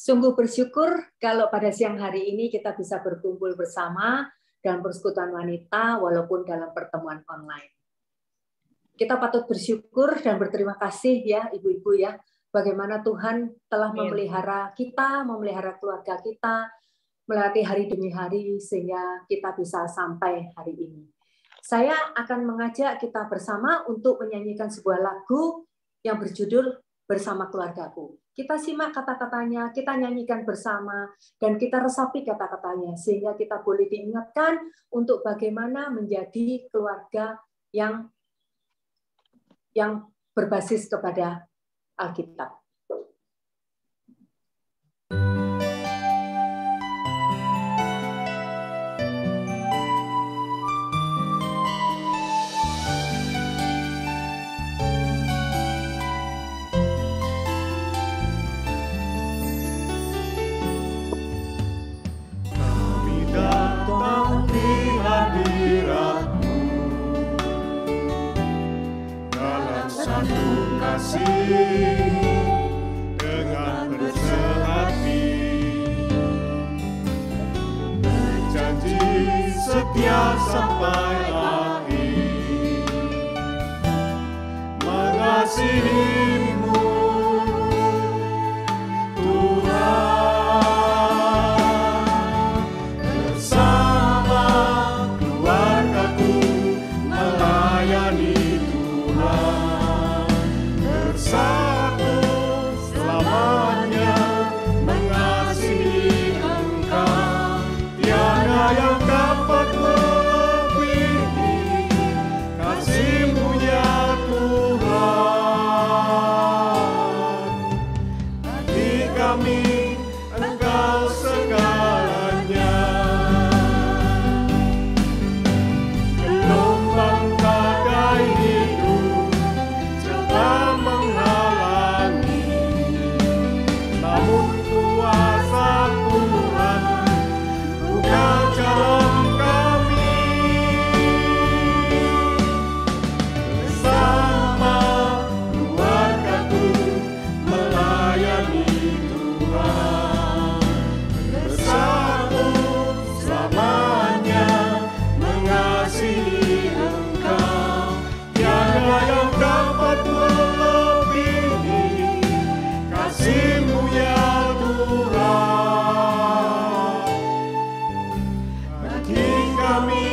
Sungguh bersyukur kalau pada siang hari ini kita bisa berkumpul bersama dalam persekutuan wanita walaupun dalam pertemuan online. Kita patut bersyukur dan berterima kasih ya ibu-ibu ya, bagaimana Tuhan telah memelihara kita, memelihara keluarga kita, melewati hari demi hari sehingga kita bisa sampai hari ini. Saya akan mengajak kita bersama untuk menyanyikan sebuah lagu yang berjudul Bersama Keluargaku. Kita simak kata-katanya, kita nyanyikan bersama, dan kita resapi kata-katanya, sehingga kita boleh diingatkan untuk bagaimana menjadi keluarga yang berbasis kepada Alkitab. Dengan bersehati berjanji setia sampai akhir mengasihimu Tuhan bersama keluargaku melayani Tuhan bersatu selamanya mengasihi Engkau tiada yang dapat melebihi kasih-Mu ya Tuhan bagi kami Engkau segalanya gelombang badai hidup coba menghalangi namun kuasa Tuhan buka jalan kami bersama keluargaku melayani Tuhan bersatu selamanya mengasihi Engkau tiada yang dapat melebihi kasih-Mu ya Tuhan bagi kami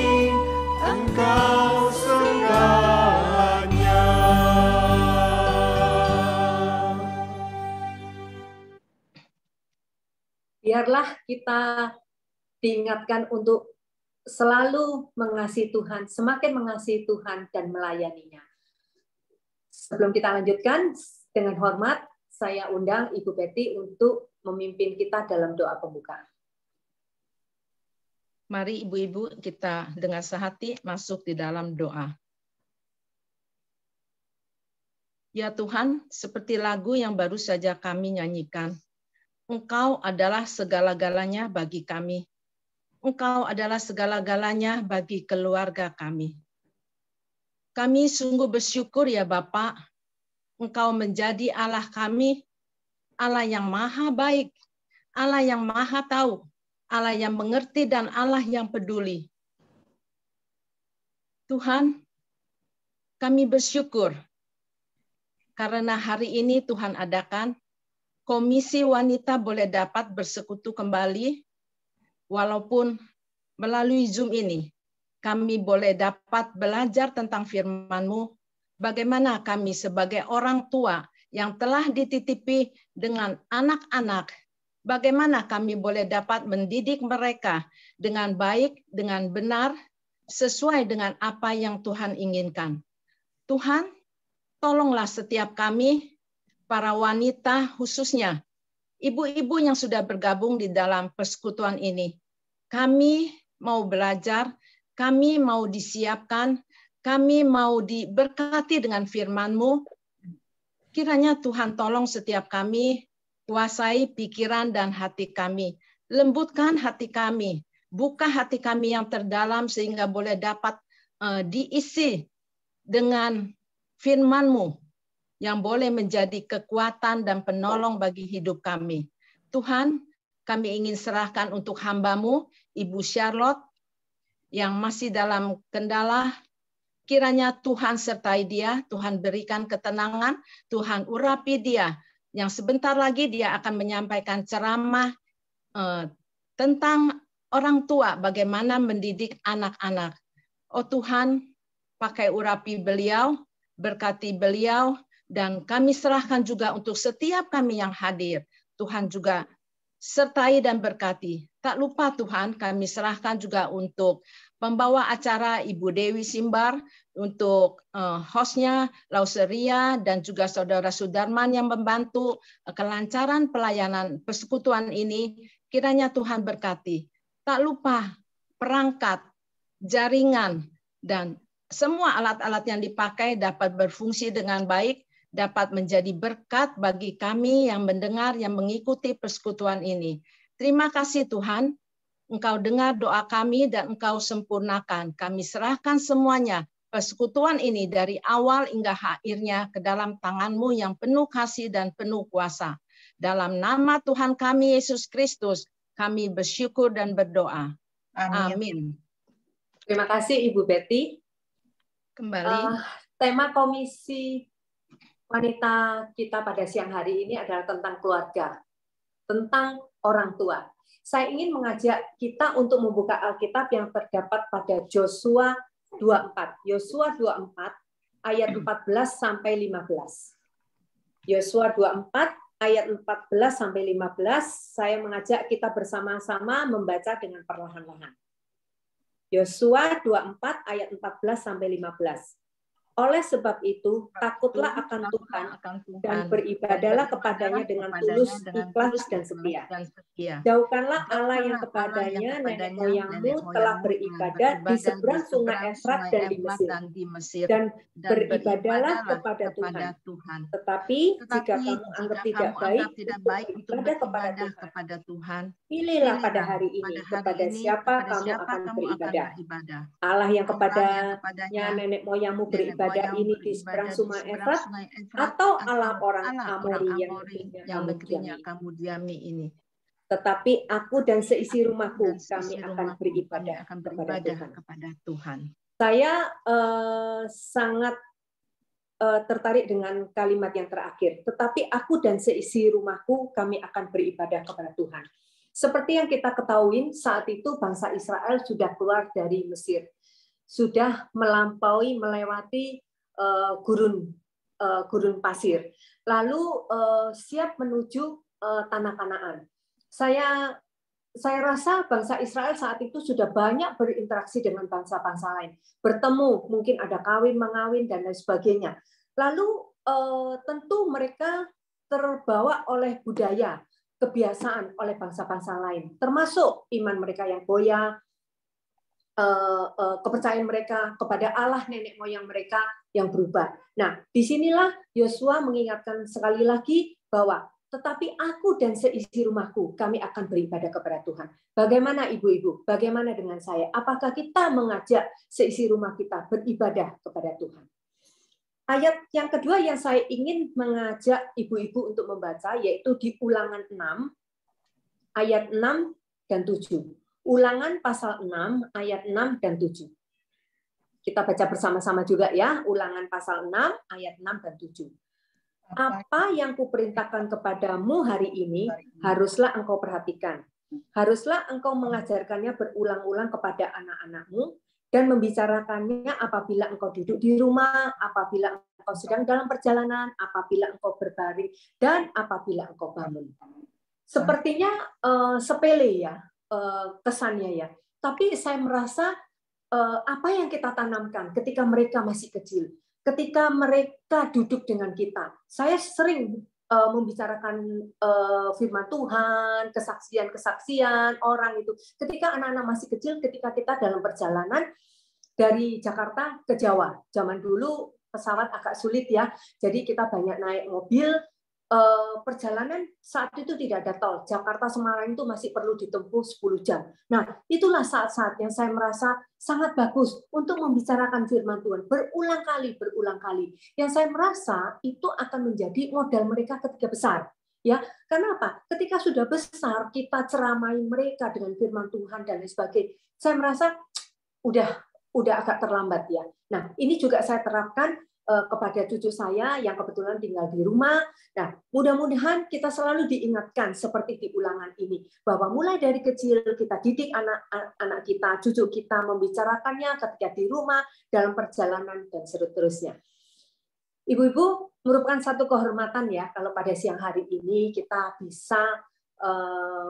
Engkau segalanya. Biarlah kita diingatkan untuk selalu mengasihi Tuhan, semakin mengasihi Tuhan dan melayaninya. Sebelum kita lanjutkan, dengan hormat saya undang Ibu Betty untuk memimpin kita dalam doa pembukaan. Mari ibu-ibu kita dengan sehati masuk di dalam doa. Ya Tuhan, seperti lagu yang baru saja kami nyanyikan, Engkau adalah segala-galanya bagi kami. Engkau adalah segala-galanya bagi keluarga kami. Kami sungguh bersyukur ya Bapa, Engkau menjadi Allah kami, Allah yang maha baik, Allah yang maha tahu, Allah yang mengerti dan Allah yang peduli. Tuhan, kami bersyukur karena hari ini Tuhan adakan Komisi Wanita boleh dapat bersekutu kembali, walaupun melalui Zoom ini, kami boleh dapat belajar tentang firman-Mu, bagaimana kami sebagai orang tua yang telah dititipi dengan anak-anak, bagaimana kami boleh dapat mendidik mereka dengan baik, dengan benar, sesuai dengan apa yang Tuhan inginkan. Tuhan, tolonglah setiap kami, para wanita khususnya, ibu-ibu yang sudah bergabung di dalam persekutuan ini. Kami mau belajar, kami mau disiapkan, kami mau diberkati dengan firman-Mu. Kiranya Tuhan tolong setiap kami, kuasai pikiran dan hati kami. Lembutkan hati kami, buka hati kami yang terdalam sehingga boleh dapat diisi dengan firman-Mu yang boleh menjadi kekuatan dan penolong bagi hidup kami. Tuhan, kami ingin serahkan untuk hamba-Mu, Ibu Charlotte, yang masih dalam kendala. Kiranya Tuhan sertai dia, Tuhan berikan ketenangan, Tuhan urapi dia, yang sebentar lagi dia akan menyampaikan ceramah tentang orang tua, bagaimana mendidik anak-anak. Oh Tuhan, pakai urapi beliau, berkati beliau, dan kami serahkan juga untuk setiap kami yang hadir. Tuhan juga sertai dan berkati. Tak lupa Tuhan, kami serahkan juga untuk pembawa acara Ibu Dewi Simbar, untuk hostnya Lauseria, dan juga Saudara Sudarman yang membantu kelancaran pelayanan persekutuan ini. Kiranya Tuhan berkati. Tak lupa perangkat, jaringan, dan semua alat-alat yang dipakai dapat berfungsi dengan baik, dapat menjadi berkat bagi kami yang mendengar, yang mengikuti persekutuan ini. Terima kasih Tuhan, Engkau dengar doa kami dan Engkau sempurnakan. Kami serahkan semuanya, persekutuan ini dari awal hingga akhirnya ke dalam tangan-Mu yang penuh kasih dan penuh kuasa. Dalam nama Tuhan kami Yesus Kristus, kami bersyukur dan berdoa. Amin. Terima kasih Ibu Betty. Kembali. Tema Komisi Wanita kita pada siang hari ini adalah tentang keluarga, tentang orang tua. Saya ingin mengajak kita untuk membuka Alkitab yang terdapat pada Yosua 24. Yosua 24 ayat 14 sampai 15. Yosua 24 ayat 14 sampai 15, saya mengajak kita bersama-sama membaca dengan perlahan-lahan. Yosua 24 ayat 14 sampai 15. Oleh sebab itu, takutlah akan Tuhan dan beribadalah kepadanya dengan tulus, ikhlas, dan setia. Jauhkanlah Allah yang kepadanya nenek moyangmu telah beribadat di seberang sungai Efrat dan di Mesir. Dan beribadalah kepada Tuhan. Tetapi jika kamu anggap tidak baik untuk beribadah kepada Tuhan, pilihlah pada hari ini kepada siapa kamu akan beribadah. Allah yang kepadanya nenek moyangmu beribadah ini di seberang sungai Efrat, atau Allah orang Amori yang negerinya kamu diami ini. Tetapi aku dan seisi rumahku, kami akan beribadah kepada Tuhan. Saya sangat tertarik dengan kalimat yang terakhir. Tetapi aku dan seisi rumahku, kami akan beribadah kepada Tuhan. Seperti yang kita ketahui, saat itu bangsa Israel sudah keluar dari Mesir. Sudah melewati gurun pasir, lalu siap menuju tanah Kanaan. Saya rasa bangsa Israel saat itu sudah banyak berinteraksi dengan bangsa-bangsa lain, bertemu, mungkin ada kawin mengawin dan lain sebagainya. Lalu tentu mereka terbawa oleh budaya, kebiasaan oleh bangsa-bangsa lain, termasuk iman mereka yang goyah, kepercayaan mereka kepada Allah nenek moyang mereka yang berubah. Nah, disinilah Yosua mengingatkan sekali lagi bahwa tetapi aku dan seisi rumahku, kami akan beribadah kepada Tuhan. Bagaimana ibu-ibu? Bagaimana dengan saya? Apakah kita mengajak seisi rumah kita beribadah kepada Tuhan? Ayat yang kedua yang saya ingin mengajak ibu-ibu untuk membaca, yaitu di Ulangan 6, ayat 6 dan 7. Ulangan pasal 6, ayat 6 dan 7. Kita baca bersama-sama juga ya, Ulangan pasal 6, ayat 6 dan 7. Apa yang kuperintahkan kepadamu hari ini, haruslah engkau perhatikan. Haruslah engkau mengajarkannya berulang-ulang kepada anak-anakmu, dan membicarakannya apabila engkau duduk di rumah, apabila engkau sedang dalam perjalanan, apabila engkau berbaring, dan apabila engkau bangun. Sepertinya sepele ya kesannya ya, tapi saya merasa apa yang kita tanamkan ketika mereka masih kecil, ketika mereka duduk dengan kita. Saya sering membicarakan firman Tuhan, kesaksian-kesaksian orang itu. Ketika anak-anak masih kecil, ketika kita dalam perjalanan dari Jakarta ke Jawa. Zaman dulu pesawat agak sulit ya, jadi kita banyak naik mobil. Perjalanan saat itu tidak ada tol. Jakarta Semarang itu masih perlu ditempuh 10 jam. Nah, itulah saat-saat yang saya merasa sangat bagus untuk membicarakan firman Tuhan berulang kali. Yang saya merasa itu akan menjadi modal mereka ketika besar. Ya, karena apa? Ketika sudah besar, kita ceramai mereka dengan firman Tuhan dan lain sebagainya. Saya merasa udah agak terlambat ya. Nah, ini juga saya terapkan kepada cucu saya yang kebetulan tinggal di rumah. Nah, mudah-mudahan kita selalu diingatkan seperti di ulangan ini, bahwa mulai dari kecil kita didik anak kita, cucu kita membicarakannya ketika di rumah, dalam perjalanan, dan seterusnya. Ibu-ibu, merupakan satu kehormatan ya, kalau pada siang hari ini kita bisa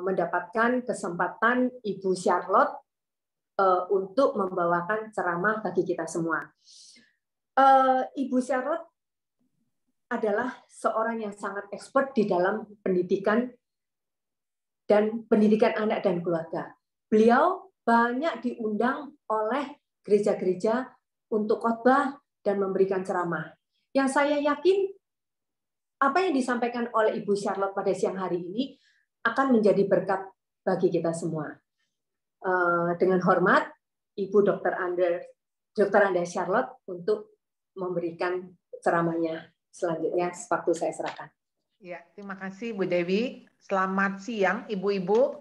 mendapatkan kesempatan Ibu Charlotte untuk membawakan ceramah bagi kita semua. Ibu Charlotte adalah seorang yang sangat expert di dalam pendidikan dan pendidikan anak dan keluarga. Beliau banyak diundang oleh gereja-gereja untuk khotbah dan memberikan ceramah. Yang saya yakin apa yang disampaikan oleh Ibu Charlotte pada siang hari ini akan menjadi berkat bagi kita semua. Dengan hormat, Ibu Dr. Anda Charlotte untuk memberikan ceramahnya selanjutnya. Waktu saya serahkan. Ya, terima kasih Bu Dewi. Selamat siang Ibu-ibu.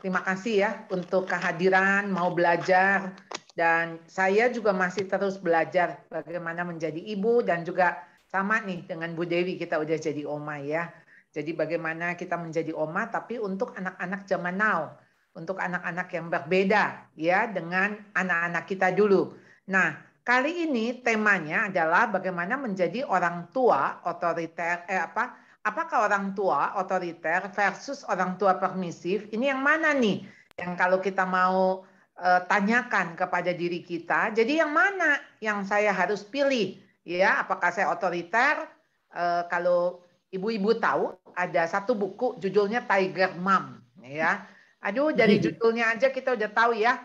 Terima kasih ya untuk kehadiran, mau belajar, dan saya juga masih terus belajar bagaimana menjadi ibu, dan juga sama nih dengan Bu Dewi, kita udah jadi oma ya. Jadi bagaimana kita menjadi oma tapi untuk anak-anak zaman now, untuk anak-anak yang berbeda ya dengan anak-anak kita dulu. Nah, kali ini temanya adalah bagaimana menjadi orang tua otoriter, apakah orang tua otoriter versus orang tua permisif? Ini yang mana nih? Yang kalau kita mau tanyakan kepada diri kita, jadi yang mana yang saya harus pilih? Ya, apakah saya otoriter? Kalau ibu-ibu tahu, ada satu buku judulnya Tiger Mom. Ya, aduh dari judulnya aja kita udah tahu ya,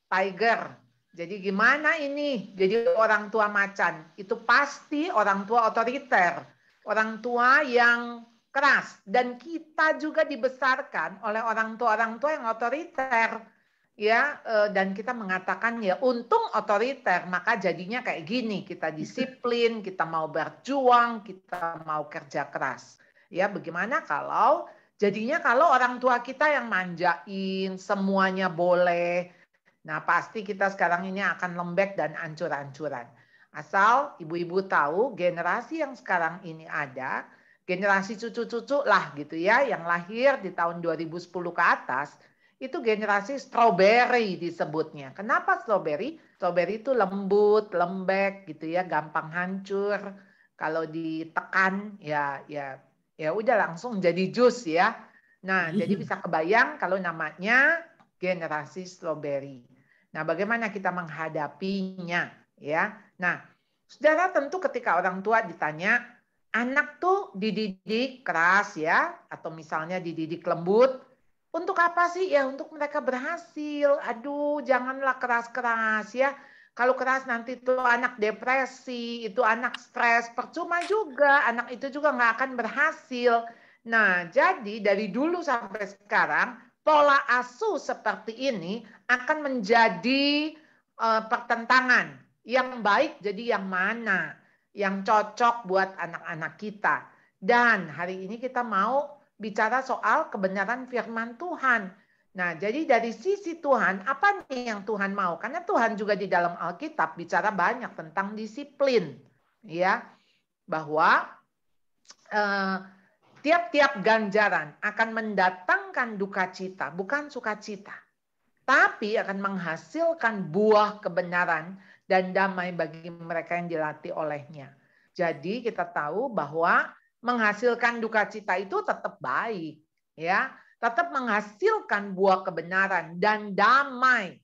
Tiger. Jadi gimana ini? Jadi orang tua macan itu pasti orang tua otoriter, orang tua yang keras, dan kita juga dibesarkan oleh orang tua yang otoriter, ya. Dan kita mengatakan ya untung otoriter, maka jadinya kayak gini, kita disiplin, kita mau berjuang, kita mau kerja keras. Ya, bagaimana kalau jadinya kalau orang tua kita yang manjain, semuanya boleh. Nah, pasti kita sekarang ini akan lembek dan ancur-ancuran. Asal ibu-ibu tahu generasi yang sekarang ini ada, generasi cucu-cucu lah gitu ya, yang lahir di tahun 2010 ke atas, itu generasi strawberry disebutnya. Kenapa strawberry? Strawberry itu lembut, lembek gitu ya, gampang hancur. Kalau ditekan ya udah langsung jadi jus ya. Nah, jadi bisa kebayang kalau namanya generasi strawberry. Nah, bagaimana kita menghadapinya ya? Nah, saudara, tentu ketika orang tua ditanya, anak tuh dididik keras ya, atau misalnya dididik lembut, untuk apa sih? Ya untuk mereka berhasil. Aduh, janganlah keras-keras ya. Kalau keras nanti itu anak depresi, itu anak stres, percuma juga. Anak itu juga nggak akan berhasil. Nah, jadi dari dulu sampai sekarang, pola asuh seperti ini akan menjadi pertentangan. Yang baik jadi yang mana? Yang cocok buat anak-anak kita. Dan hari ini kita mau bicara soal kebenaran firman Tuhan. Nah, jadi dari sisi Tuhan, apa nih yang Tuhan mau? Karena Tuhan juga di dalam Alkitab bicara banyak tentang disiplin, ya, bahwa tiap-tiap ganjaran akan mendatangkan duka cita, bukan sukacita, tapi akan menghasilkan buah kebenaran dan damai bagi mereka yang dilatih olehnya. Jadi kita tahu bahwa menghasilkan duka cita itu tetap baik, ya. Tetap menghasilkan buah kebenaran dan damai.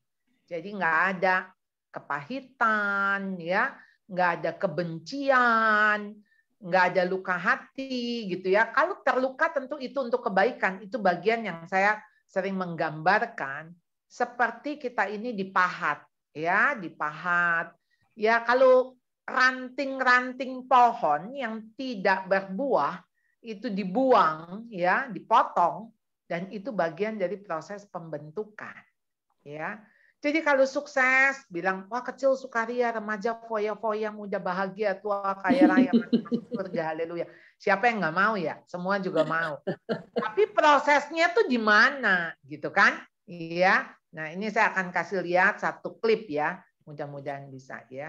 Jadi nggak ada kepahitan, ya, nggak ada kebencian, nggak ada luka hati, gitu ya. Kalau terluka tentu itu untuk kebaikan. Itu bagian yang saya sering menggambarkan seperti kita ini dipahat, ya, dipahat. Ya, kalau ranting-ranting pohon yang tidak berbuah itu dibuang, ya, dipotong. Dan itu bagian dari proses pembentukan, ya. Jadi kalau sukses, bilang wah kecil sukaria, remaja foya-foya, muda bahagia, tua kaya raya, masuk surga, haleluya. Siapa yang nggak mau ya? Semua juga mau. Tapi prosesnya tuh di mana, gitu kan? Iya. Nah ini saya akan kasih lihat satu klip ya. Mudah-mudahan bisa ya.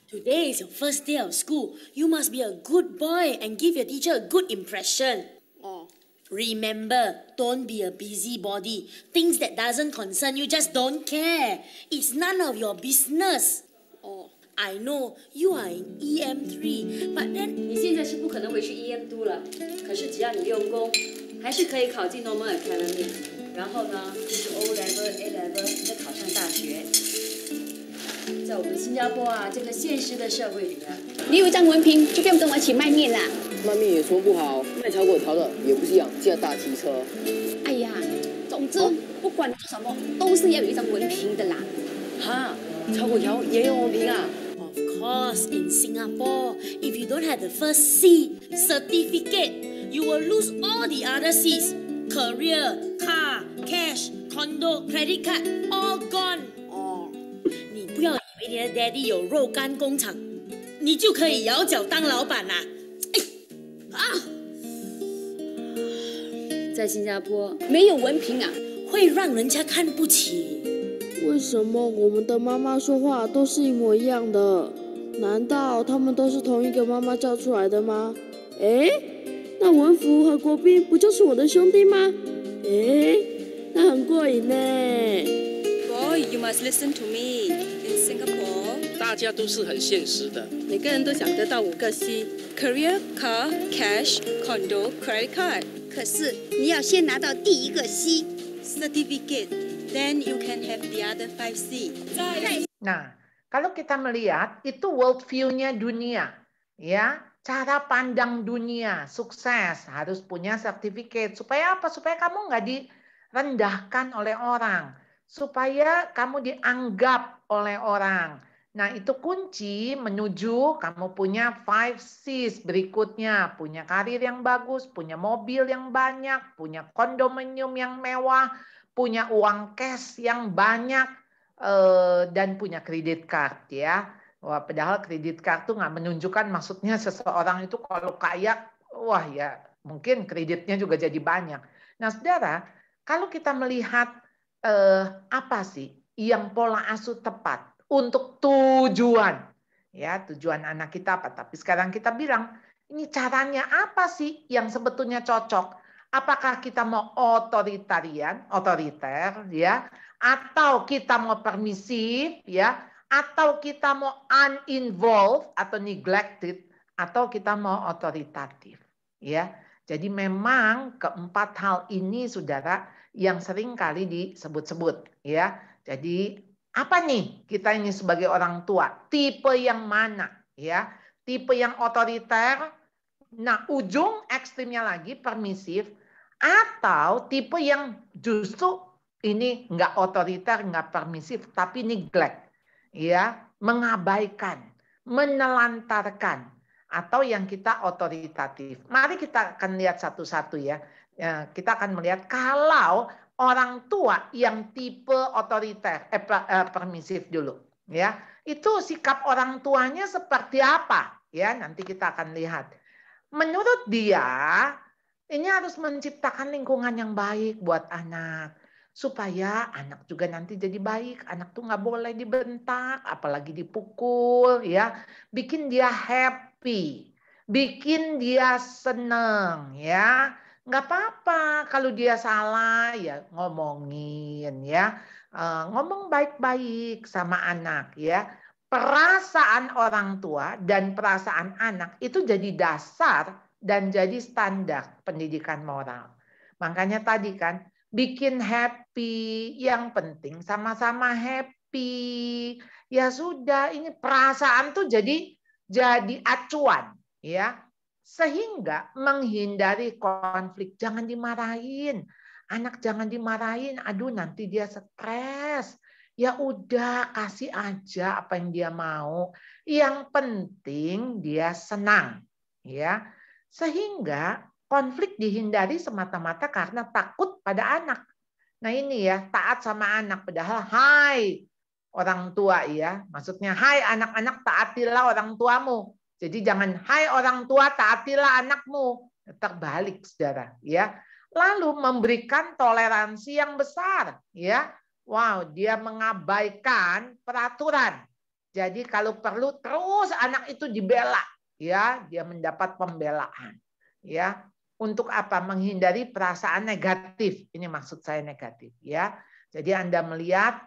Today is your first day of school. You must be a good boy and give your teacher a good impression. Oh. Remember, don't be a busybody. Things that doesn't concern you, just don't care. It's none of your business. Oh, I know you are in EM3, but then 你现在是不可能回去 EM2 了。可是只要你用功，还是可以考进 Normal Academy。然后呢，就是 O level、A level， 再考上大学。在我们新加坡啊，这个现实的社会里啊，你有一张文凭就不用跟我一起卖面啦。卖面也说不好，卖炒粿条的也不是养驾大汽车。哎呀，总之不管你做什么，都是要有一张文凭的啦。哈，炒粿条也有文凭啊。of course, in Singapore, if you don't have the first C certificate, you will lose all the other C's. Career, car, cash, condo, credit card, all gone. 哦，你不要以为你的 daddy 有肉干工厂，你就可以摇脚当老板啦。在新加坡没有文凭啊，会让人家看不起。为什么我们的妈妈说话都是一模一样的？难道他们都是同一个妈妈叫出来的吗？诶，那文福和国斌不就是我的兄弟吗？诶，那很过瘾呢。Boy, you must listen to me. In Singapore, 大家都是很现实的，每个人都想得到5个 C: career, car, cash, condo, credit card. 可是你要先拿到第一个 C certificate, then you can have the other 5 C. Nah, kalau kita melihat itu world view-nya dunia, ya, cara pandang dunia, sukses harus punya sertifikat. Supaya apa? Supaya kamu nggak direndahkan oleh orang, supaya kamu dianggap oleh orang. Nah, itu kunci menuju kamu punya 5 C's berikutnya. Punya karir yang bagus, punya mobil yang banyak, punya kondominium yang mewah, punya uang cash yang banyak, dan punya kredit card ya. Wah, padahal kredit card tuh nggak menunjukkan maksudnya seseorang itu kalau kaya, wah ya mungkin kreditnya juga jadi banyak. Nah, saudara, kalau kita melihat apa sih yang pola asuh tepat untuk tujuan, ya tujuan anak kita apa? Tapi sekarang kita bilang ini caranya apa sih yang sebetulnya cocok? Apakah kita mau otoriter, ya, atau kita mau permisif, ya, atau kita mau uninvolved atau neglected, atau kita mau otoritatif, ya. Jadi memang keempat hal ini, saudara, yang sering kali disebut-sebut, ya. Jadi apa nih kita ini sebagai orang tua? Tipe yang mana, ya? Tipe yang otoriter, nah ujung ekstrimnya lagi permisif, atau tipe yang justru ini nggak otoriter, nggak permisif, tapi neglect. ya, mengabaikan, menelantarkan, atau yang kita otoritatif. Mari kita akan lihat satu-satu ya. Kita akan melihat kalau orang tua yang tipe otoriter, permisif dulu, ya, itu sikap orang tuanya seperti apa? Ya, nanti kita akan lihat. Menurut dia, ini harus menciptakan lingkungan yang baik buat anak. Supaya anak juga nanti jadi baik. Anak tuh nggak boleh dibentak, apalagi dipukul, ya. Bikin dia happy, bikin dia seneng, ya. Nggak apa-apa kalau dia salah, ya ngomongin, ya. Ngomong baik-baik sama anak, ya. Perasaan orang tua dan perasaan anak itu jadi dasar dan jadi standar pendidikan moral. Makanya tadi kan, bikin happy, yang penting sama-sama happy. Ya sudah, ini perasaan tuh jadi acuan, ya. Sehingga menghindari konflik, jangan dimarahin. Anak jangan dimarahin, aduh nanti dia stres. Ya udah, kasih aja apa yang dia mau. Yang penting dia senang, ya. Sehingga konflik dihindari semata-mata karena takut pada anak. Nah ini ya, taat sama anak. Padahal hai orang tua, ya. Maksudnya hai anak-anak, taatilah orang tuamu. Jadi jangan hai orang tua, taatilah anakmu. Terbalik, saudara, ya. Lalu memberikan toleransi yang besar, ya. Wow, dia mengabaikan peraturan. Jadi kalau perlu terus anak itu dibela, ya, dia mendapat pembelaan, ya. Untuk apa? Menghindari perasaan negatif. Ini maksud saya negatif, ya. Jadi Anda melihat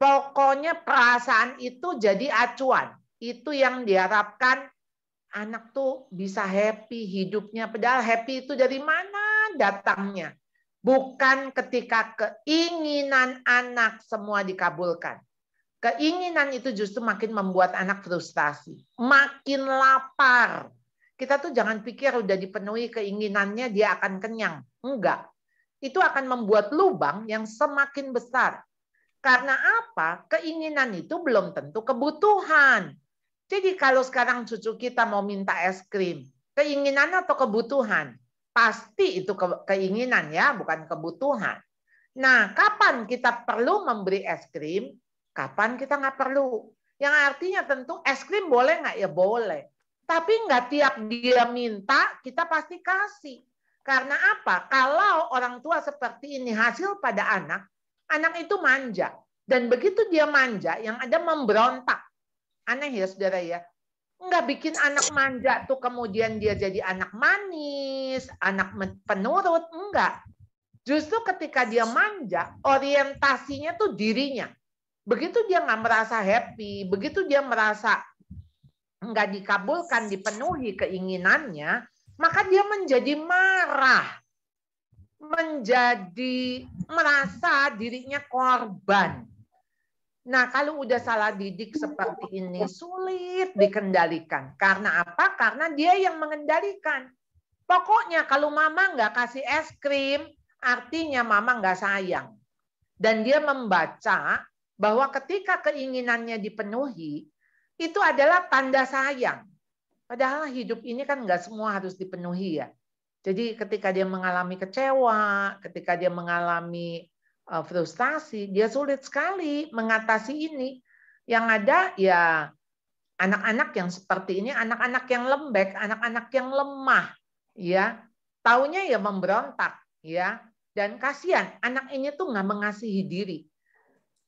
pokoknya perasaan itu jadi acuan. Itu yang diharapkan anak tuh bisa happy hidupnya. Padahal happy itu dari mana datangnya? Bukan ketika keinginan anak semua dikabulkan. Keinginan itu justru makin membuat anak frustasi. Makin lapar. Kita tuh jangan pikir udah dipenuhi keinginannya dia akan kenyang. Enggak. Itu akan membuat lubang yang semakin besar. Karena apa? Keinginan itu belum tentu kebutuhan. Jadi kalau sekarang cucu kita mau minta es krim, keinginan atau kebutuhan? Pasti itu keinginan, ya, bukan kebutuhan. Nah, kapan kita perlu memberi es krim? Kapan kita nggak perlu? Yang artinya tentu es krim boleh nggak? Ya boleh. Tapi nggak tiap dia minta, kita pasti kasih. Karena apa? Kalau orang tua seperti ini hasil pada anak itu manja. Dan begitu dia manja, yang ada memberontak. Aneh ya, saudara, ya. Nggak bikin anak manja tuh kemudian dia jadi anak manis, anak penurut. Enggak. Justru ketika dia manja, orientasinya tuh dirinya. Begitu dia nggak merasa happy, begitu dia merasa nggak dikabulkan, dipenuhi keinginannya, maka dia menjadi marah. Menjadi merasa dirinya korban. Nah, kalau udah salah didik seperti ini, sulit dikendalikan. Karena apa? Karena dia yang mengendalikan. Pokoknya kalau mama nggak kasih es krim, artinya mama nggak sayang. Dan dia membaca bahwa ketika keinginannya dipenuhi, itu adalah tanda sayang. Padahal hidup ini kan nggak semua harus dipenuhi, ya. Jadi ketika dia mengalami kecewa, ketika dia mengalami frustasi, dia sulit sekali mengatasi ini. Yang ada ya anak-anak yang seperti ini, anak-anak yang lembek, anak-anak yang lemah, ya. Taunya ya memberontak, ya. Dan kasihan, anak ini tuh nggak mengasihi diri.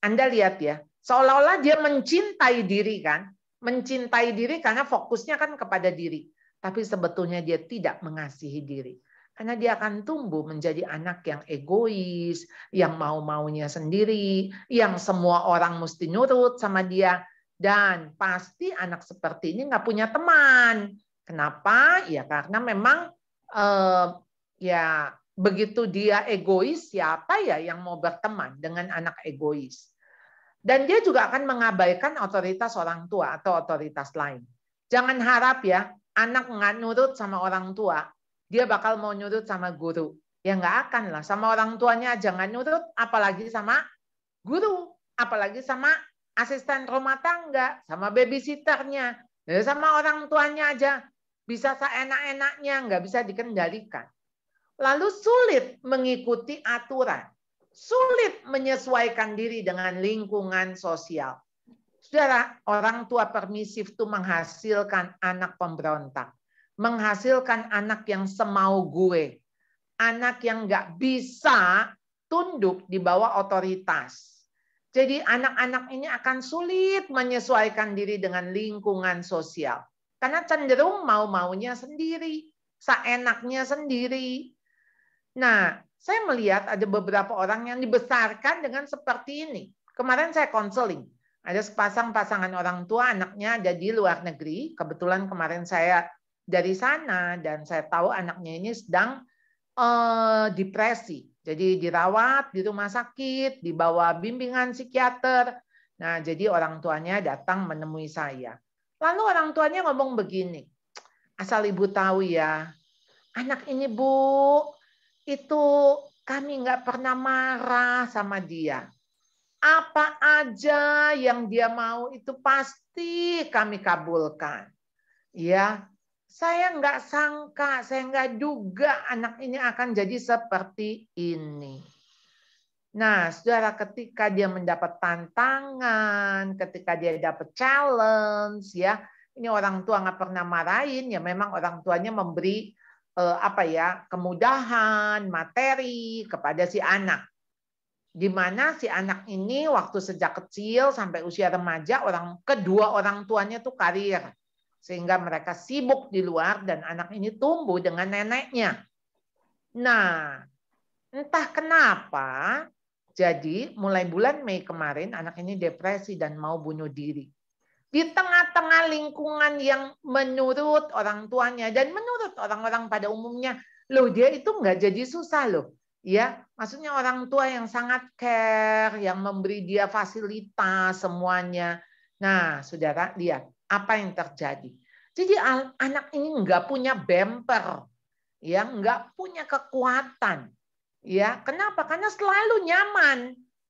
Anda lihat ya, seolah-olah dia mencintai diri kan, mencintai diri karena fokusnya kan kepada diri. Tapi sebetulnya dia tidak mengasihi diri. Karena dia akan tumbuh menjadi anak yang egois, yang mau-maunya sendiri, yang semua orang mesti nurut sama dia. Dan pasti anak seperti ini nggak punya teman. Kenapa? Ya karena memang ya begitu dia egois, siapa ya yang mau berteman dengan anak egois? Dan dia juga akan mengabaikan otoritas orang tua atau otoritas lain. Jangan harap ya, anak nggak nurut sama orang tua, dia bakal mau nurut sama guru. Ya nggak akan lah, sama orang tuanya jangan nurut, apalagi sama guru, apalagi sama asisten rumah tangga, sama babysitternya, sama orang tuanya aja bisa seenak-enaknya, nggak bisa dikendalikan. Lalu sulit mengikuti aturan, sulit menyesuaikan diri dengan lingkungan sosial. Saudara, orang tua permisif itu menghasilkan anak pemberontak, menghasilkan anak yang semau gue, anak yang nggak bisa tunduk di bawah otoritas. Jadi anak-anak ini akan sulit menyesuaikan diri dengan lingkungan sosial. Karena cenderung mau-maunya sendiri, seenaknya sendiri. Nah, saya melihat ada beberapa orang yang dibesarkan dengan seperti ini. Kemarin saya konseling. Ada sepasang pasangan orang tua, anaknya ada di luar negeri. Kebetulan kemarin saya dari sana dan saya tahu anaknya ini sedang depresi. Jadi dirawat di rumah sakit, di bawah bimbingan psikiater. Nah, jadi orang tuanya datang menemui saya. Lalu orang tuanya ngomong begini, asal ibu tahu ya, anak ini bu, itu kami nggak pernah marah sama dia. Apa aja yang dia mau itu pasti kami kabulkan. Ya, saya nggak sangka, saya nggak duga anak ini akan jadi seperti ini. Nah, saudara, ketika dia mendapat tantangan, ketika dia dapat challenge, ya, ini orang tua nggak pernah marahin, ya memang orang tuanya memberi kemudahan, materi kepada si anak. Di mana si anak ini waktu sejak kecil sampai usia remaja, kedua orang tuanya tuh karir. Sehingga mereka sibuk di luar dan anak ini tumbuh dengan neneknya. Nah, entah kenapa, jadi mulai bulan Mei kemarin anak ini depresi dan mau bunuh diri. Di tengah-tengah lingkungan yang menurut orang tuanya dan menurut orang-orang pada umumnya, loh dia itu nggak jadi susah loh. Ya, maksudnya orang tua yang sangat care, yang memberi dia fasilitas semuanya. Nah, saudara, lihat apa yang terjadi. Jadi anak ini nggak punya bumper, ya, nggak punya kekuatan. Ya, kenapa? Karena selalu nyaman,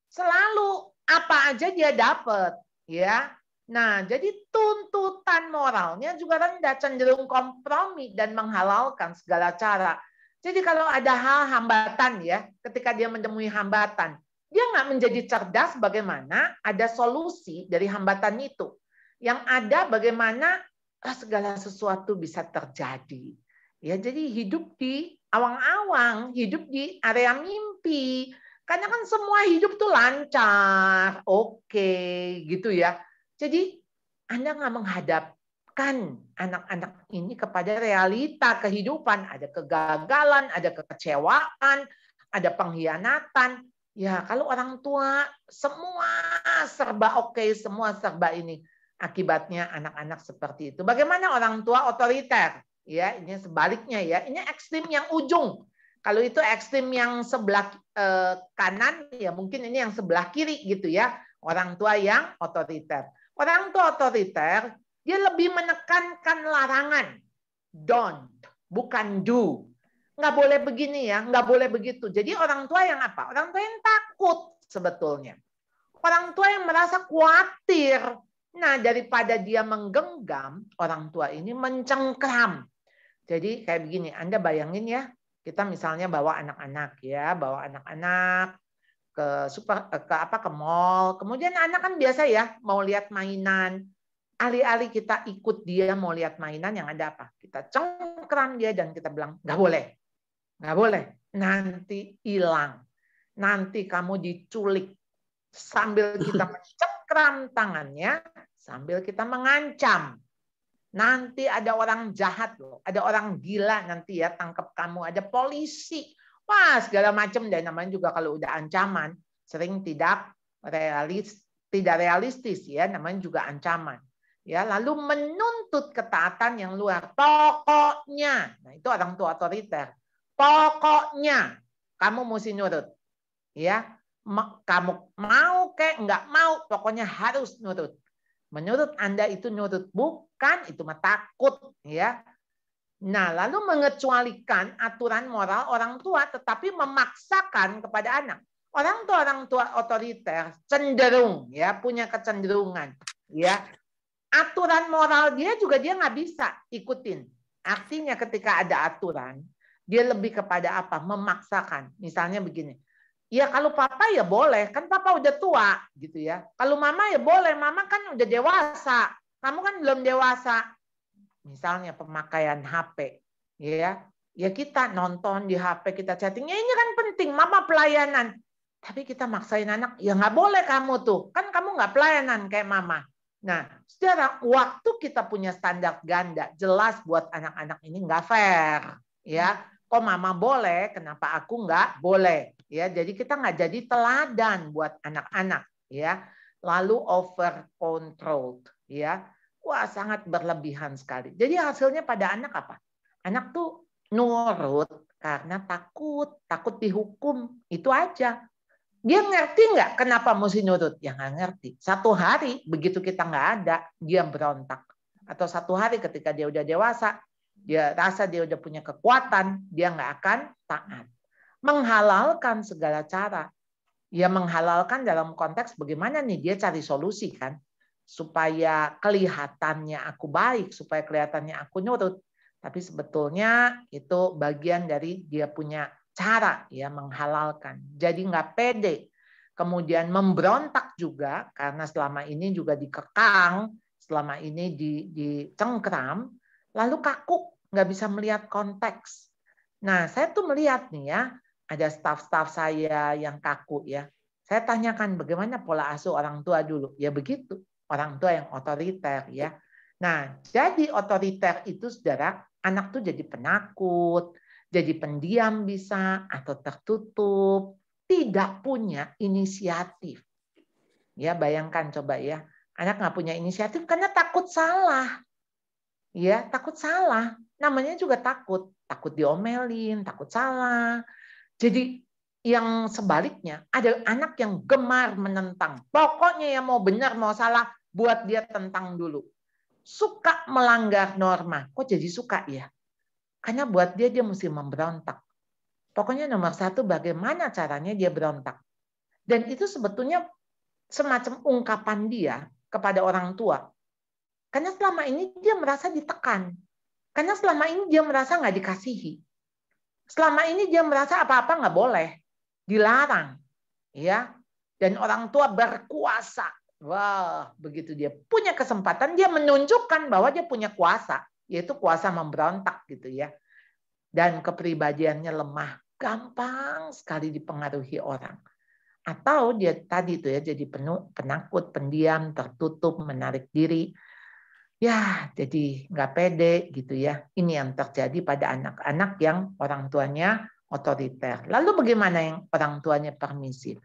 selalu apa aja dia dapat, ya. Nah, jadi tuntutan moralnya juga rendah, cenderung kompromi dan menghalalkan segala cara. Jadi kalau ada hal hambatan, ya, ketika dia menemui hambatan, dia nggak menjadi cerdas bagaimana ada solusi dari hambatan itu. Yang ada bagaimana segala sesuatu bisa terjadi. Ya, jadi hidup di awang-awang, hidup di area mimpi. Karena kan semua hidup tuh lancar, oke, gitu ya. Jadi Anda nggak menghadapkan anak-anak ini kepada realita kehidupan. Ada kegagalan, ada kekecewaan, ada pengkhianatan. Ya, kalau orang tua semua serba oke, semua serba ini. Akibatnya anak-anak seperti itu. Bagaimana orang tua otoriter? Ya, ini sebaliknya ya. Ini ekstrim yang ujung. Kalau itu ekstrim yang sebelah kanan, ya mungkin ini yang sebelah kiri gitu ya. Orang tua yang otoriter. Orang tua otoriter, dia lebih menekankan larangan. Don't, bukan do. Nggak boleh begini ya, nggak boleh begitu. Jadi orang tua yang apa? Orang tua yang takut sebetulnya. Orang tua yang merasa khawatir. Nah, daripada dia menggenggam, orang tua ini mencengkram. Jadi kayak begini, Anda bayangin ya, kita misalnya bawa anak-anak ya, bawa anak-anak ke mall. Kemudian anak kan biasa ya mau lihat mainan. Alih-alih kita ikut dia mau lihat mainan, yang ada apa? Kita cengkram dia dan kita bilang nggak boleh, nggak boleh. Nanti hilang, nanti kamu diculik. Sambil kita mencengkram tangannya, sambil kita mengancam. Nanti ada orang jahat loh, ada orang gila nanti ya tangkap kamu, ada polisi. Wah, segala macam dan namanya juga kalau udah ancaman sering tidak realistis ya, namanya juga ancaman. Ya, lalu menuntut ketaatan yang luar. Pokoknya, nah itu orang tua otoriter. Pokoknya kamu mesti nurut. Ya, kamu mau kayak nggak mau, pokoknya harus nurut. Menurut Anda itu nurut, bukan itu mah takut ya. Nah, lalu mengecualikan aturan moral orang tua tetapi memaksakan kepada anak. Orang tua otoriter cenderung ya punya kecenderungan ya aturan moral dia juga dia nggak bisa ikutin. Artinya ketika ada aturan dia lebih kepada apa? Memaksakan. Misalnya begini. Ya kalau papa ya boleh, kan papa udah tua gitu ya. Kalau mama ya boleh, mama kan udah dewasa. Kamu kan belum dewasa. Misalnya pemakaian HP ya. Ya kita nonton di HP, kita chatting. Ya ini kan penting, mama pelayanan. Tapi kita maksain anak, ya nggak boleh kamu tuh. Kan kamu nggak pelayanan kayak mama. Nah, secara waktu kita punya standar ganda. Jelas buat anak-anak ini nggak fair. Ya, kok mama boleh, kenapa aku nggak boleh? Ya, jadi kita nggak jadi teladan buat anak-anak. Ya, lalu over controlled. Ya, wah sangat berlebihan sekali. Jadi hasilnya pada anak apa? Anak tuh nurut karena takut dihukum. Itu aja. Dia ngerti nggak kenapa mesti nurut? Ya nggak ngerti. Satu hari begitu kita nggak ada, dia berontak. Atau satu hari ketika dia udah dewasa, dia rasa dia udah punya kekuatan, dia nggak akan taat. Menghalalkan segala cara. Ya menghalalkan dalam konteks bagaimana nih dia cari solusi kan. Supaya kelihatannya aku baik, supaya kelihatannya aku nurut. Tapi sebetulnya itu bagian dari dia punya cara ya menghalalkan. Jadi nggak pede. Kemudian memberontak juga karena selama ini juga dikekang, selama ini dicengkram, lalu kaku, nggak bisa melihat konteks. Nah, saya tuh melihat nih ya, ada staf-staf saya yang kaku ya. Saya tanyakan bagaimana pola asuh orang tua dulu. Ya begitu, orang tua yang otoriter ya. Nah, jadi otoriter itu saudara, anak tuh jadi penakut, jadi pendiam bisa atau tertutup, tidak punya inisiatif. Ya bayangkan coba ya, anak nggak punya inisiatif karena takut salah. Ya takut salah, namanya juga takut diomelin, takut salah. Jadi yang sebaliknya ada anak yang gemar menentang. Pokoknya yang mau benar mau salah buat dia tentang dulu. Suka melanggar norma, kok jadi suka ya? Karena buat dia mesti memberontak. Pokoknya nomor satu bagaimana caranya dia berontak. Dan itu sebetulnya semacam ungkapan dia kepada orang tua. Karena selama ini dia merasa ditekan. Karena selama ini dia merasa nggak dikasihi. Selama ini dia merasa apa-apa nggak boleh. Dilarang. Ya. Dan orang tua berkuasa. Wah, begitu dia punya kesempatan, dia menunjukkan bahwa dia punya kuasa. Yaitu kuasa memberontak gitu ya. Dan kepribadiannya lemah, gampang sekali dipengaruhi orang. Atau dia tadi itu ya jadi penakut, pendiam, tertutup, menarik diri. Ya, jadi nggak pede gitu ya. Ini yang terjadi pada anak-anak yang orang tuanya otoriter. Lalu bagaimana yang orang tuanya permisif?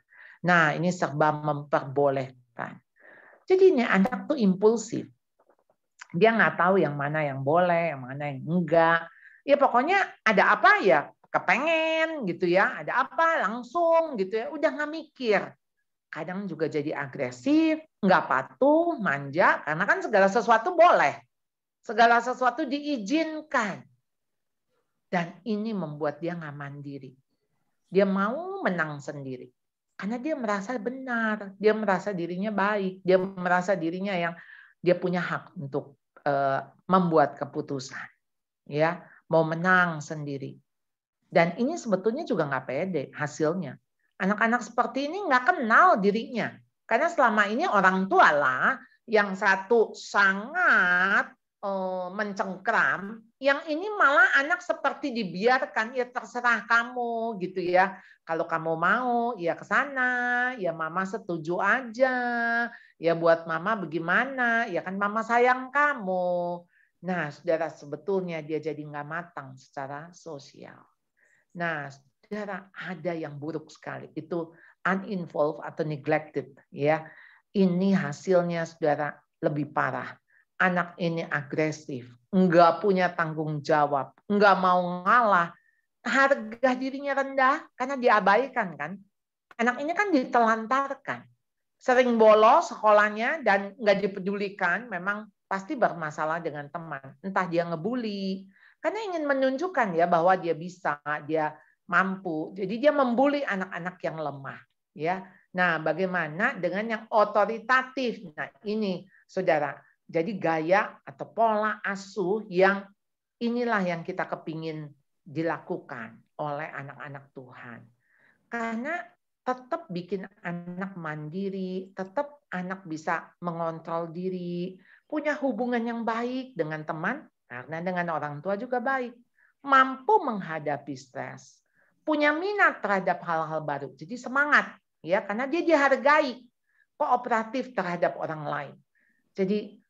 Nah, ini serba memperbolehkan. Jadi ini anak tuh impulsif. Dia nggak tahu yang mana yang boleh, yang mana yang enggak. Ya pokoknya ada apa ya kepengen gitu ya. Ada apa langsung gitu ya. Udah nggak mikir. Kadang juga jadi agresif, nggak patuh, manja. Karena kan segala sesuatu boleh. Segala sesuatu diizinkan. Dan ini membuat dia nggak mandiri. Dia mau menang sendiri. Karena dia merasa benar. Dia merasa dirinya baik. Dia merasa dirinya yang dia punya hak untuk membuat keputusan, ya mau menang sendiri. Dan ini sebetulnya juga nggak pede hasilnya. Anak-anak seperti ini nggak kenal dirinya, karena selama ini orang tua lah yang satu sangat mencengkram, yang ini malah anak seperti dibiarkan ya terserah kamu gitu ya. Kalau kamu mau ya ke sana, ya mama setuju aja. Ya buat mama bagaimana? Ya kan mama sayang kamu. Nah, saudara sebetulnya dia jadi nggak matang secara sosial. Nah, saudara ada yang buruk sekali. Itu uninvolved atau neglected. Ya, ini hasilnya saudara lebih parah. Anak ini agresif, nggak punya tanggung jawab, nggak mau ngalah. Harga dirinya rendah karena diabaikan kan. Anak ini kan ditelantarkan. Sering bolos sekolahnya dan nggak dipedulikan, memang pasti bermasalah dengan teman. Entah dia ngebully, karena ingin menunjukkan ya bahwa dia bisa, dia mampu. Jadi dia membuli anak-anak yang lemah. Ya. Nah, bagaimana dengan yang otoritatif? Nah, ini Saudara. Jadi gaya atau pola asuh yang inilah yang kita kepingin dilakukan oleh anak-anak Tuhan. Karena tetap bikin anak mandiri, tetap anak bisa mengontrol diri, punya hubungan yang baik dengan teman, karena dengan orang tua juga baik. Mampu menghadapi stres, punya minat terhadap hal-hal baru. Jadi semangat, ya, karena dia dihargai, kooperatif terhadap orang lain. Jadi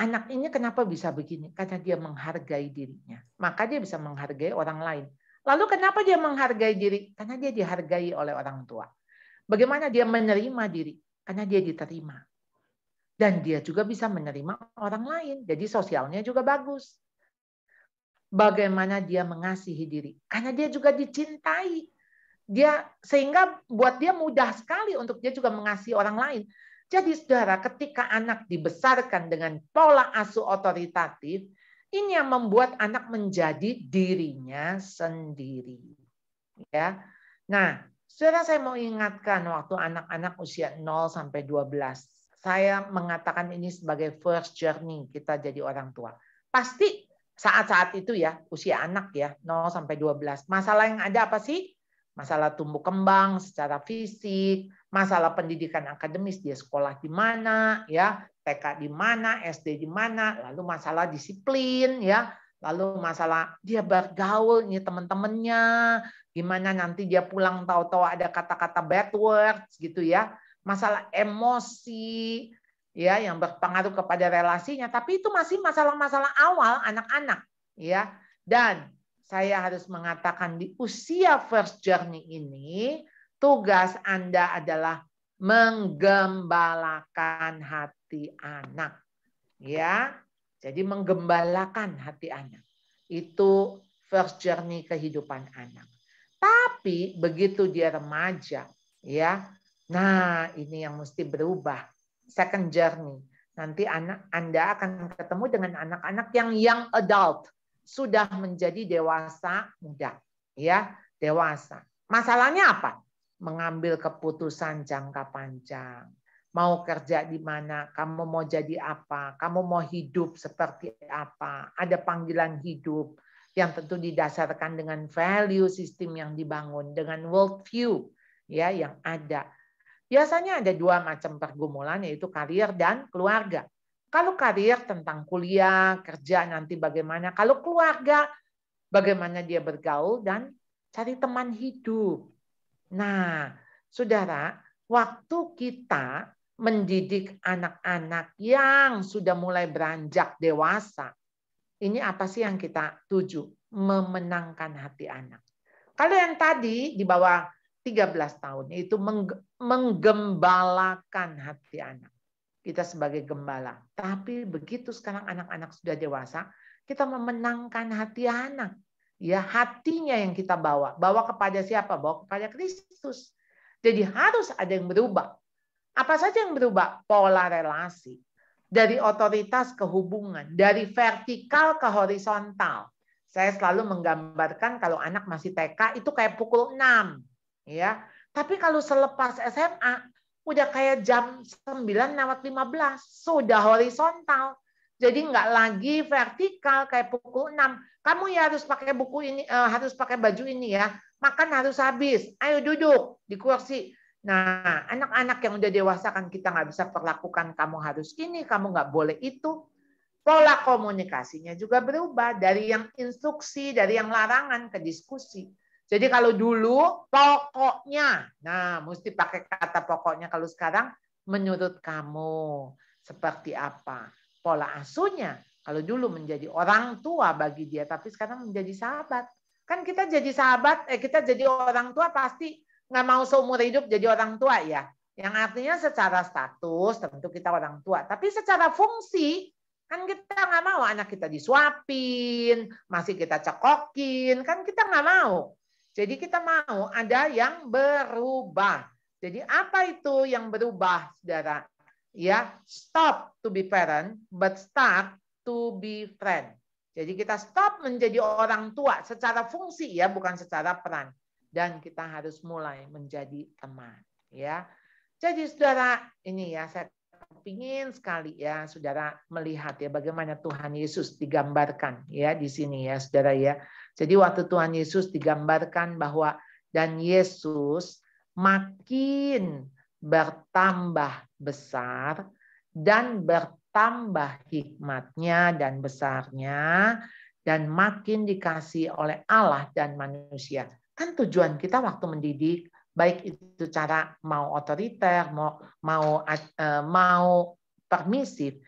anak ini kenapa bisa begini? Karena dia menghargai dirinya. Maka dia bisa menghargai orang lain. Lalu kenapa dia menghargai diri? Karena dia dihargai oleh orang tua. Bagaimana dia menerima diri? Karena dia diterima. Dan dia juga bisa menerima orang lain. Jadi sosialnya juga bagus. Bagaimana dia mengasihi diri? Karena dia juga dicintai. Sehingga buat dia mudah sekali untuk dia juga mengasihi orang lain. Jadi saudara, ketika anak dibesarkan dengan pola asuh otoritatif, ini yang membuat anak menjadi dirinya sendiri. Ya. Nah, saudara, saya mau ingatkan waktu anak-anak usia 0 sampai 12. Saya mengatakan ini sebagai first journey kita jadi orang tua. Pasti saat-saat itu ya, usia anak ya, 0 sampai 12. Masalah yang ada apa sih? Masalah tumbuh kembang secara fisik, masalah pendidikan akademis, dia sekolah di mana, ya, TK di mana, SD di mana, lalu masalah disiplin, ya, lalu masalah dia bergaul nih teman-temannya, gimana nanti dia pulang tahu-tahu ada kata-kata bad words gitu ya, masalah emosi, ya, yang berpengaruh kepada relasinya, tapi itu masih masalah-masalah awal anak-anak, ya, dan saya harus mengatakan di usia first journey ini, tugas Anda adalah menggembalakan hati anak. Ya, jadi menggembalakan hati anak. Itu first journey kehidupan anak. Tapi begitu dia remaja, ya. Nah, ini yang mesti berubah. Second journey. Nanti Anda akan ketemu dengan anak-anak yang young adult. Sudah menjadi dewasa muda, ya, dewasa. Masalahnya apa? Mengambil keputusan jangka panjang. Mau kerja di mana? Kamu mau jadi apa? Kamu mau hidup seperti apa? Ada panggilan hidup yang tentu didasarkan dengan value sistem yang dibangun, dengan world view, ya, yang ada. Biasanya ada dua macam pergumulan, yaitu karier dan keluarga. Kalau karier tentang kuliah, kerja nanti bagaimana. Kalau keluarga, bagaimana dia bergaul dan cari teman hidup. Nah, saudara, waktu kita mendidik anak-anak yang sudah mulai beranjak dewasa, ini apa sih yang kita tuju? Memenangkan hati anak. Kalau yang tadi di bawah 13 tahun, yaitu menggembalakan hati anak. Kita sebagai gembala. Tapi begitu sekarang anak-anak sudah dewasa, kita memenangkan hati anak. Ya, hatinya yang kita bawa. Bawa kepada siapa? Bawa kepada Kristus. Jadi harus ada yang berubah. Apa saja yang berubah? Pola relasi. Dari otoritas ke hubungan. Dari vertikal ke horizontal. Saya selalu menggambarkan kalau anak masih TK itu kayak pukul 6. Ya. Tapi kalau selepas SMA, udah kayak jam 9:15, sudah horizontal. Jadi nggak lagi vertikal kayak pukul 6. Kamu ya harus pakai buku ini, harus pakai baju ini ya. Makan harus habis. Ayo duduk di kursi. Nah, anak-anak yang udah dewasa kan kita nggak bisa perlakukan kamu harus ini, kamu nggak boleh itu. Pola komunikasinya juga berubah dari yang instruksi, dari yang larangan ke diskusi. Jadi kalau dulu pokoknya, nah mesti pakai kata pokoknya. Kalau sekarang menurut kamu seperti apa? Pola asuhnya. Kalau dulu menjadi orang tua bagi dia, tapi sekarang menjadi sahabat. Kan kita jadi sahabat, kita jadi orang tua pasti nggak mau seumur hidup jadi orang tua ya. Yang artinya secara status tentu kita orang tua, tapi secara fungsi kan kita nggak mau anak kita disuapin, masih kita cekokin, kan kita nggak mau. Jadi kita mau ada yang berubah. Jadi apa itu yang berubah, saudara? Ya, stop to be parent, but start to be friend. Jadi kita stop menjadi orang tua secara fungsi ya, bukan secara peran. Dan kita harus mulai menjadi teman. ya. Jadi saudara, ini ya saya ingin sekali ya saudara melihat ya bagaimana Tuhan Yesus digambarkan ya di sini ya saudara ya. Jadi waktu Tuhan Yesus digambarkan bahwa dan Yesus makin bertambah besar dan bertambah hikmatnya dan besarnya dan makin dikasihi oleh Allah dan manusia. Kan tujuan kita waktu mendidik, baik itu cara mau otoriter, mau permisif,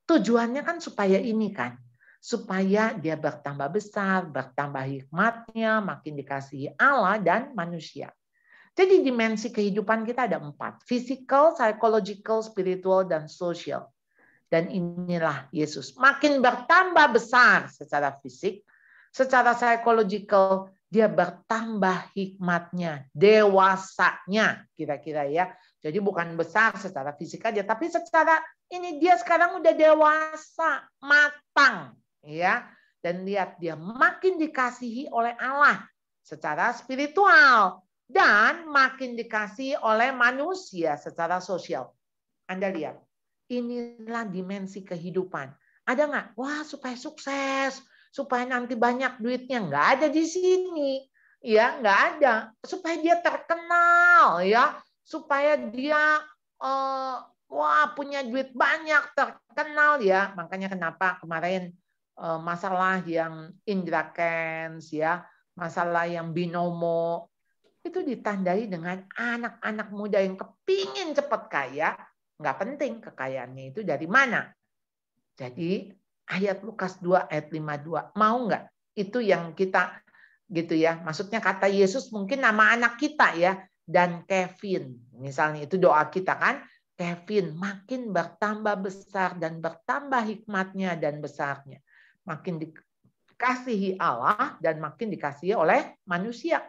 tujuannya kan supaya ini kan, supaya dia bertambah besar, bertambah hikmatnya, makin dikasihi Allah dan manusia. Jadi dimensi kehidupan kita ada 4. Physical, psychological, spiritual, dan social. Dan inilah Yesus. Makin bertambah besar secara fisik, secara psychological, dia bertambah hikmatnya, dewasanya kira-kira ya. Jadi bukan besar secara fisik aja, tapi secara ini dia sekarang udah dewasa, matang. Ya. Dan lihat dia makin dikasihi oleh Allah secara spiritual. Dan makin dikasih oleh manusia secara sosial. Anda lihat, inilah dimensi kehidupan. Ada nggak? Wah, supaya sukses, supaya nanti banyak duitnya. Nggak ada di sini. Ya, nggak ada. Supaya dia terkenal, ya. Supaya dia punya duit banyak, terkenal ya. Makanya kenapa kemarin masalah yang Indra Kents, ya, masalah yang binomo, itu ditandai dengan anak-anak muda yang kepingin cepat kaya. Nggak penting kekayaannya itu dari mana. Jadi ayat Lukas 2 ayat 52. Mau nggak? Itu yang kita gitu ya. Maksudnya kata Yesus mungkin nama anak kita ya. Dan Kevin. Misalnya itu doa kita kan. Kevin makin bertambah besar dan bertambah hikmatnya dan besarnya. Makin dikasihi Allah dan makin dikasihi oleh manusia.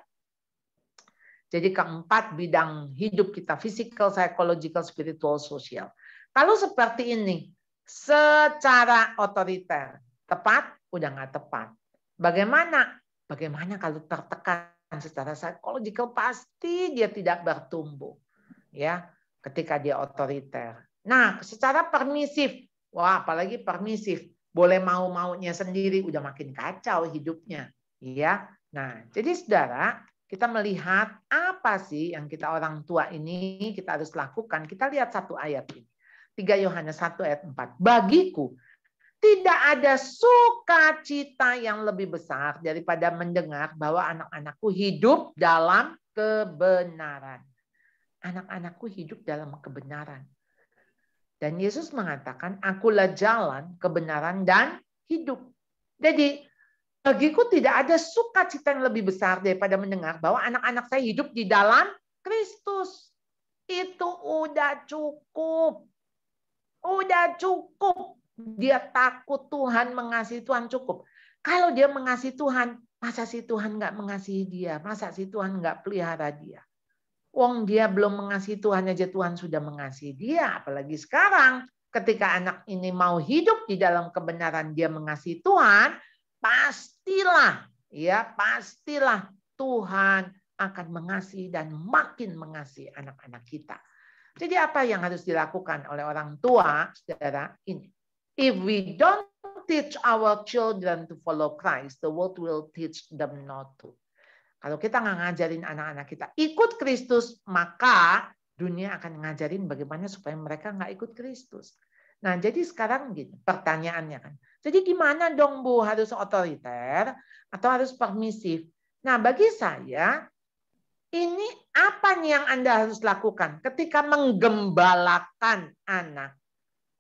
Jadi keempat bidang hidup kita, physical, psychological, spiritual, sosial. Kalau seperti ini, secara otoriter, tepat? Udah nggak tepat. Bagaimana? Bagaimana kalau tertekan secara psychological? Pasti dia tidak bertumbuh. Ya, ketika dia otoriter. Nah, secara permisif, wah apalagi permisif, boleh mau-maunya sendiri, udah makin kacau hidupnya. Ya, nah jadi saudara, kita melihat apa sih yang kita orang tua ini kita harus lakukan. Kita lihat satu ayat ini. 3 Yohanes 1 ayat 4. Bagiku tidak ada sukacita yang lebih besar daripada mendengar bahwa anak-anakku hidup dalam kebenaran. Anak-anakku hidup dalam kebenaran. Dan Yesus mengatakan, akulah jalan, kebenaran, dan hidup. Jadi, bagiku tidak ada sukacita yang lebih besar daripada mendengar bahwa anak-anak saya hidup di dalam Kristus. Itu udah cukup. Udah cukup. Dia takut Tuhan, mengasihi Tuhan cukup. Kalau dia mengasihi Tuhan, masa si Tuhan nggak mengasihi dia? Masa si Tuhan nggak pelihara dia? Wong dia belum mengasihi Tuhan aja Tuhan sudah mengasihi dia. Apalagi sekarang ketika anak ini mau hidup di dalam kebenaran dia mengasihi Tuhan, pastilah Tuhan akan mengasihi dan makin mengasihi anak-anak kita. Jadi apa yang harus dilakukan oleh orang tua, saudara? Ini. If we don't teach our children to follow Christ, the world will teach them not to. Kalau kita nggak ngajarin anak-anak kita ikut Kristus, maka dunia akan ngajarin bagaimana supaya mereka nggak ikut Kristus. Nah, jadi sekarang gini, pertanyaannya kan. Jadi gimana dong Bu, harus otoriter atau harus permisif? Nah, bagi saya, ini apa nih yang Anda harus lakukan ketika menggembalakan anak?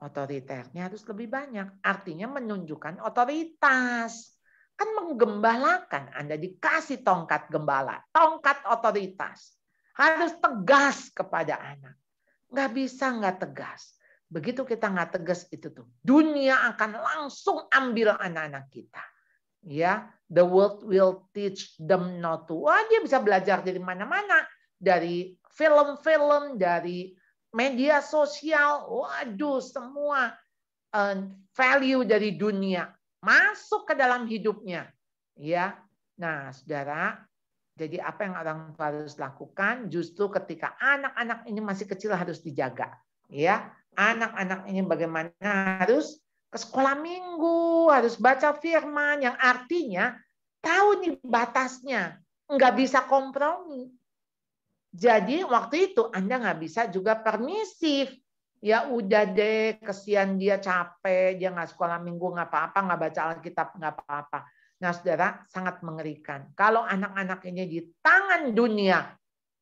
Otoriternya harus lebih banyak. Artinya menunjukkan otoritas. Kan menggembalakan, Anda dikasih tongkat gembala, tongkat otoritas. Harus tegas kepada anak. Nggak bisa nggak tegas. Begitu kita nggak tegas itu tuh, dunia akan langsung ambil anak-anak kita. Ya, the world will teach them not to. Wah, dia bisa belajar dari mana-mana, dari film-film, dari media sosial. Waduh, semua value dari dunia masuk ke dalam hidupnya. Ya, nah, saudara, Jadi apa yang orang tua harus lakukan justru ketika anak-anak ini masih kecil harus dijaga. Ya, anak-anak ini bagaimana harus ke sekolah minggu, harus baca firman yang artinya tahu nih batasnya, nggak bisa kompromi. Jadi waktu itu Anda nggak bisa juga permisif. Ya udah deh, kesian dia capek, dia nggak sekolah minggu, nggak apa-apa, nggak baca Alkitab, nggak apa-apa. Nah saudara, sangat mengerikan. Kalau anak-anak ini di tangan dunia,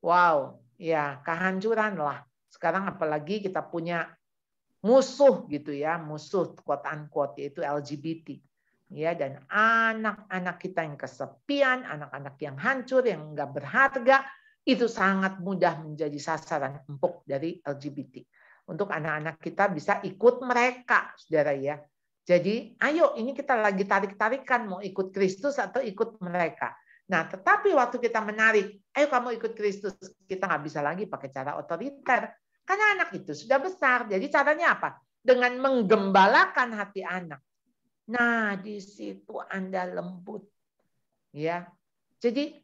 wow, ya kehancuran lah. Sekarang apalagi kita punya musuh gitu ya, musuh quote unquote yaitu LGBT. Ya, dan anak-anak kita yang kesepian, anak-anak yang hancur, yang nggak berharga, itu sangat mudah menjadi sasaran empuk dari LGBT. Untuk anak-anak kita bisa ikut mereka, saudara ya. Jadi, ayo ini kita lagi tarik-tarikan mau ikut Kristus atau ikut mereka. Nah, tetapi waktu kita menarik, ayo kamu ikut Kristus, kita nggak bisa lagi pakai cara otoriter. Karena anak itu sudah besar. Jadi caranya apa? Dengan menggembalakan hati anak. Nah, di situ Anda lembut. Ya. Jadi,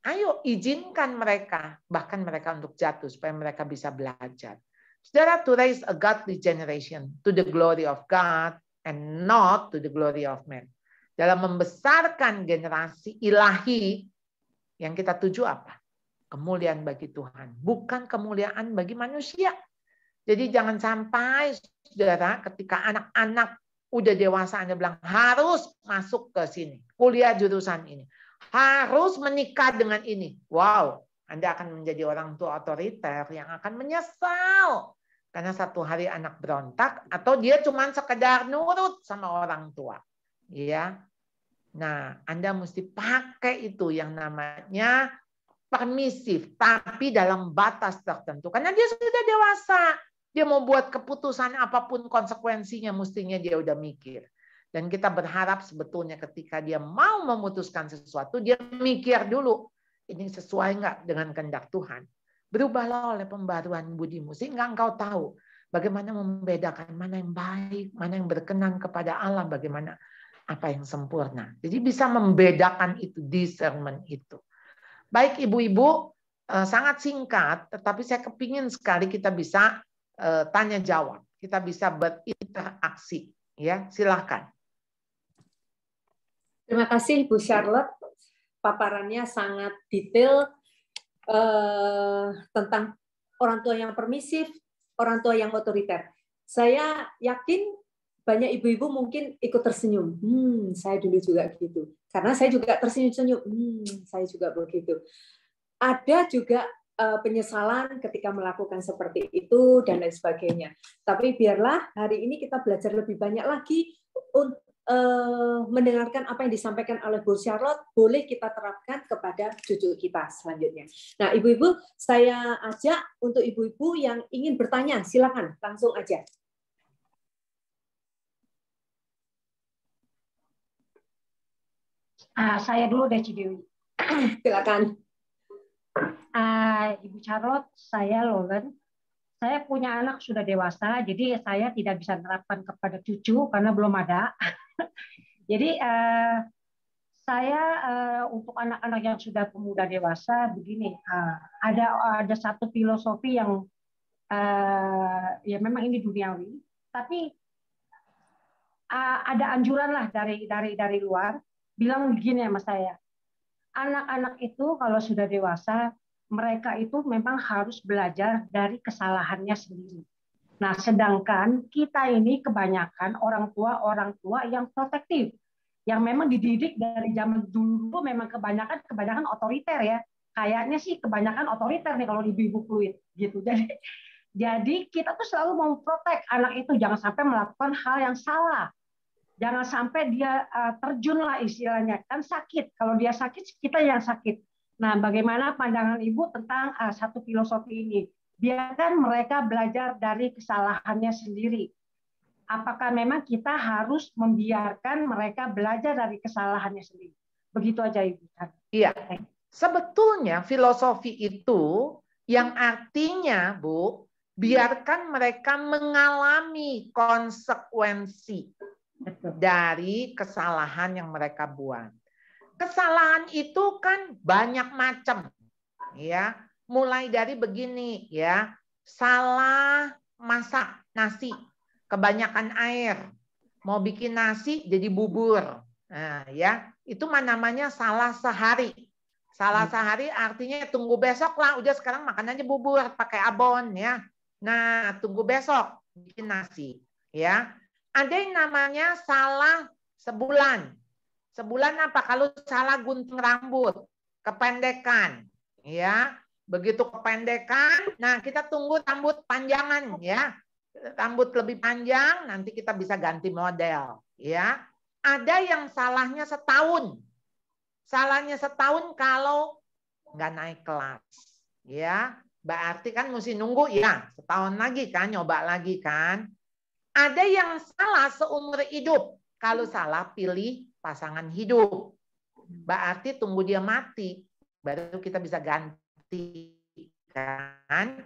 ayo izinkan mereka, bahkan mereka untuk jatuh, supaya mereka bisa belajar. Saudara, to raise a godly generation to the glory of God and not to the glory of man. Dalam membesarkan generasi ilahi, yang kita tuju apa? Kemuliaan bagi Tuhan, bukan kemuliaan bagi manusia. Jadi jangan sampai, saudara, ketika anak-anak udah dewasa, Anda bilang harus masuk ke sini, kuliah jurusan ini, harus menikah dengan ini. Wow, Anda akan menjadi orang tua otoriter yang akan menyesal. Karena satu hari anak berontak atau dia cuma sekedar nurut sama orang tua. Ya. Nah, Anda mesti pakai itu yang namanya permisif, tapi dalam batas tertentu. Karena dia sudah dewasa. Dia mau buat keputusan apapun konsekuensinya mestinya dia udah mikir. Dan kita berharap sebetulnya ketika dia mau memutuskan sesuatu, dia mikir dulu, ini sesuai nggak dengan kehendak Tuhan. Berubahlah oleh pembaruan budimu, sehingga engkau tahu bagaimana membedakan mana yang baik, mana yang berkenan kepada Allah, bagaimana apa yang sempurna. Jadi bisa membedakan itu, discernment itu. Baik ibu-ibu, sangat singkat, tetapi saya kepingin sekali kita bisa tanya jawab, kita bisa berinteraksi. Ya, silakan. Terima kasih Bu Charlotte, paparannya sangat detail tentang orang tua yang permisif, orang tua yang otoriter. Saya yakin banyak ibu-ibu mungkin ikut tersenyum. Saya dulu juga gitu. Karena saya juga tersenyum-senyum. Saya juga begitu. Ada juga penyesalan ketika melakukan seperti itu dan lain sebagainya. Tapi biarlah hari ini kita belajar lebih banyak lagi untuk mendengarkan apa yang disampaikan oleh Bu Charlotte, boleh kita terapkan kepada cucu kita selanjutnya. Nah, ibu-ibu, saya ajak untuk ibu-ibu yang ingin bertanya, silakan langsung aja. Saya dulu deh, Cidewi. Silakan. Ibu Charlotte, saya Lolen. Saya punya anak sudah dewasa, jadi saya tidak bisa menerapkan kepada cucu karena belum ada. Jadi saya untuk anak-anak yang sudah pemuda dewasa begini, ada satu filosofi yang ya memang ini duniawi, tapi ada anjuran lah dari luar bilang begini sama saya, anak-anak itu kalau sudah dewasa mereka itu memang harus belajar dari kesalahannya sendiri. Nah, sedangkan kita ini kebanyakan orang tua yang protektif, yang memang dididik dari zaman dulu memang kebanyakan otoriter ya. Kayaknya sih kebanyakan otoriter nih kalau ibu-ibu fluid gitu. Jadi kita tuh selalu mau protek anak itu jangan sampai melakukan hal yang salah. Jangan sampai dia terjun lah istilahnya, kan sakit. Kalau dia sakit kita yang sakit. Nah, bagaimana pandangan Ibu tentang satu filosofi ini? Biarkan mereka belajar dari kesalahannya sendiri. Apakah memang kita harus membiarkan mereka belajar dari kesalahannya sendiri? Begitu aja, Ibu. Iya. Sebetulnya filosofi itu yang artinya, Bu, biarkan mereka mengalami konsekuensi dari kesalahan yang mereka buat. kesalahan itu kan banyak macam, ya. Mulai dari begini, ya, salah masak nasi, kebanyakan air, mau bikin nasi jadi bubur, nah, ya, itu namanya salah sehari. Salah sehari artinya tunggu besok lah, udah sekarang makan aja bubur pakai abon, ya. Nah, tunggu besok bikin nasi, ya. Ada yang namanya salah sebulan. Sebulan apa? Kalau salah gunting rambut, kependekan, ya. Begitu kependekan, nah kita tunggu rambut panjangan, ya. Rambut lebih panjang, nanti kita bisa ganti model, ya. Ada yang salahnya setahun. Salahnya setahun kalau nggak naik kelas, ya. Berarti kan mesti nunggu, ya, setahun lagi kan, nyoba lagi kan. Ada yang salah seumur hidup. Kalau salah pilih pasangan hidup. Berarti tunggu dia mati, baru kita bisa ganti kan.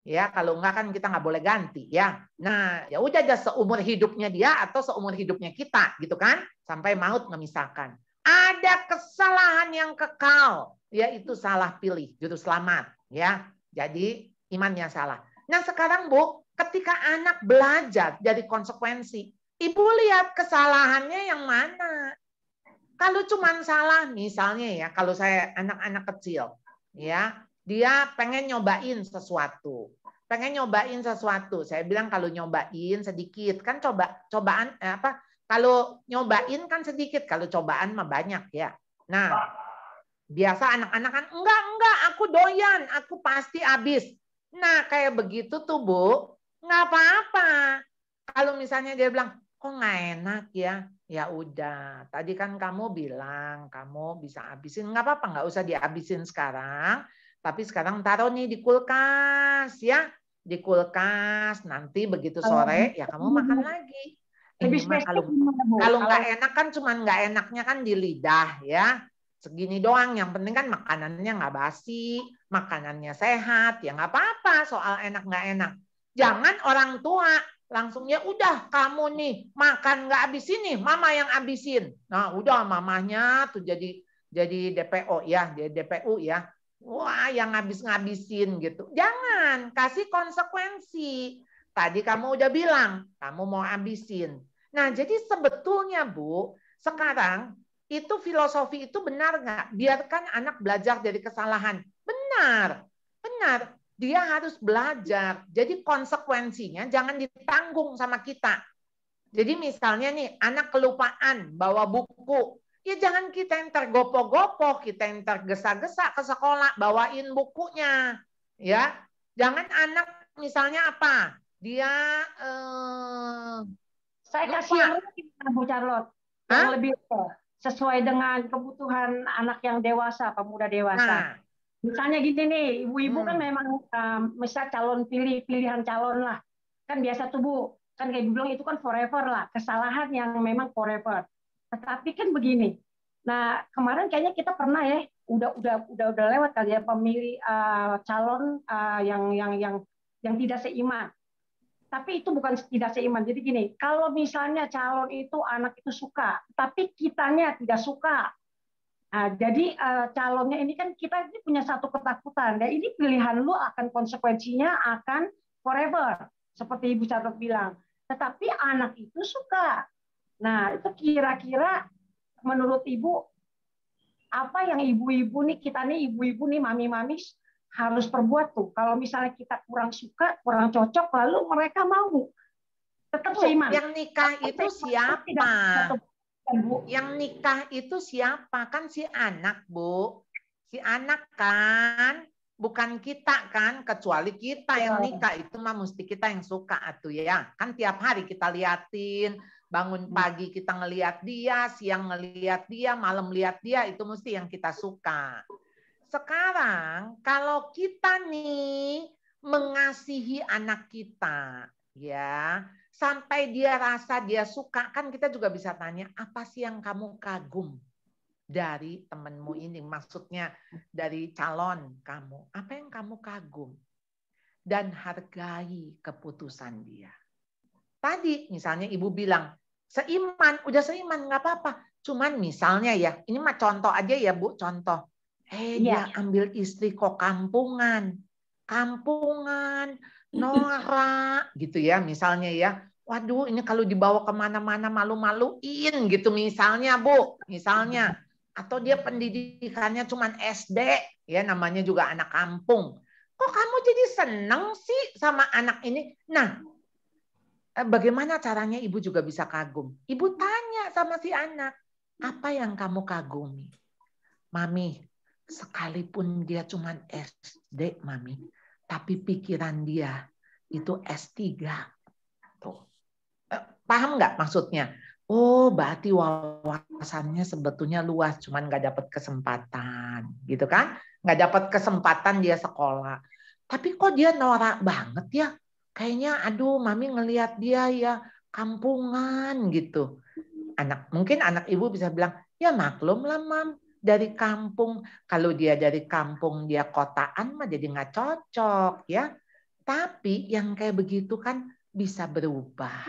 Ya, kalau enggak kan kita nggak boleh ganti, ya. Nah, ya udah aja seumur hidupnya dia atau seumur hidupnya kita, gitu kan? Sampai maut memisahkan. Ada kesalahan yang kekal, yaitu salah pilih juru selamat, ya. Jadi imannya salah. Nah, sekarang Bu, ketika anak belajar dari konsekuensi, Ibu lihat kesalahannya yang mana. Kalau cuma salah, misalnya ya, kalau saya anak-anak kecil, ya, dia pengen nyobain sesuatu. Pengen nyobain sesuatu. Saya bilang kalau nyobain sedikit, kan cobaan kalau nyobain kan sedikit, kalau cobaan mah banyak, ya. Nah, biasa anak-anak kan enggak, aku doyan, aku pasti habis. Nah, kayak begitu tuh, Bu, nggak apa-apa. Kalau misalnya dia bilang, kok nggak enak ya? Ya udah, tadi kan kamu bilang kamu bisa habisin, nggak apa-apa, nggak usah dihabisin sekarang. Tapi sekarang taruh nih di kulkas, ya, di kulkas. Nanti begitu sore ya kamu makan lagi. Ini mah kalau nggak enak kan cuman nggak enaknya kan di lidah, ya. Segini doang. Yang penting kan makanannya nggak basi, makanannya sehat, ya nggak apa-apa soal enak nggak enak. Jangan orang tua langsung ya udah kamu nih makan nggak habisin nih, mama yang habisin. Nah udah mamanya tuh jadi DPO ya, jadi DPU ya. Wah yang ngabisin gitu. Jangan, kasih konsekuensi. Tadi kamu udah bilang kamu mau habisin. Nah jadi sebetulnya Bu, sekarang itu filosofi itu benar nggak? Biarkan anak belajar dari kesalahan. Benar, benar. Dia harus belajar. Jadi konsekuensinya jangan ditanggung sama kita. Jadi misalnya nih, anak kelupaan bawa buku. Ya jangan kita yang tergopoh-gopoh, kita yang tergesa-gesa ke sekolah, bawain bukunya. Ya, jangan anak misalnya apa? Dia saya kasih yang lebih, Bu Charlotte. Yang lebih sesuai dengan kebutuhan anak yang dewasa, pemuda dewasa. Misalnya gini nih, ibu-ibu kan memang misal calon pilihan calon lah. Kan biasa tuh Bu, kan kayak bilang itu kan forever lah, kesalahan yang memang forever. Tetapi kan begini. Nah, kemarin kayaknya kita pernah ya, udah lewat kali ya pemilih calon yang tidak seiman. Tapi itu bukan tidak seiman. Jadi gini, kalau misalnya calon itu anak itu suka, tapi kitanya tidak suka. Nah, jadi calonnya ini kan kita ini punya satu ketakutan. Dan ini pilihan lu akan konsekuensinya akan forever. Seperti Ibu Charlotte bilang. Tetapi anak itu suka. Nah, itu kira-kira menurut Ibu, apa yang ibu-ibu nih, kita nih ibu-ibu nih, mami-mami harus perbuat tuh. Kalau misalnya kita kurang suka, kurang cocok, lalu mereka mau. Tetap seiman. Yang nikah itu siapa? Yang nikah itu siapa? Kan si anak, Bu. Si anak kan, bukan kita kan, kecuali kita yang nikah itu mah mesti kita yang suka atuh ya. Kan tiap hari kita liatin, bangun pagi kita ngeliat dia, siang ngeliat dia, malam lihat dia, itu mesti yang kita suka. Sekarang kalau kita nih mengasihi anak kita, ya, sampai dia rasa dia suka, kan kita juga bisa tanya, apa sih yang kamu kagum dari temenmu ini? Maksudnya dari calon kamu. Apa yang kamu kagum? Dan hargai keputusan dia. Tadi misalnya ibu bilang, seiman, udah seiman, nggak apa-apa. Cuman misalnya ya, ini mah contoh aja ya Bu, contoh. Dia ambil istri kok kampungan, norak gitu ya misalnya ya. Waduh, ini kalau dibawa kemana-mana malu-maluin gitu misalnya Bu, misalnya. Atau dia pendidikannya cuman SD, ya namanya juga anak kampung. Kok kamu jadi seneng sih sama anak ini? Nah, bagaimana caranya ibu juga bisa kagum? Ibu tanya sama si anak, apa yang kamu kagumi? Mami, sekalipun dia cuman SD, Mami, tapi pikiran dia itu S3. Tuh. Paham nggak maksudnya? Oh, berarti wawasannya sebetulnya luas, cuman nggak dapat kesempatan, gitu kan? Nggak dapat kesempatan dia sekolah. Tapi kok dia norak banget ya? Kayaknya, aduh, Mami ngelihat dia ya kampungan gitu. Mungkin anak ibu bisa bilang, ya maklum lah, Mam. Dari kampung, kalau dia dari kampung dia kotaan mah jadi nggak cocok ya. Tapi yang kayak begitu kan bisa berubah,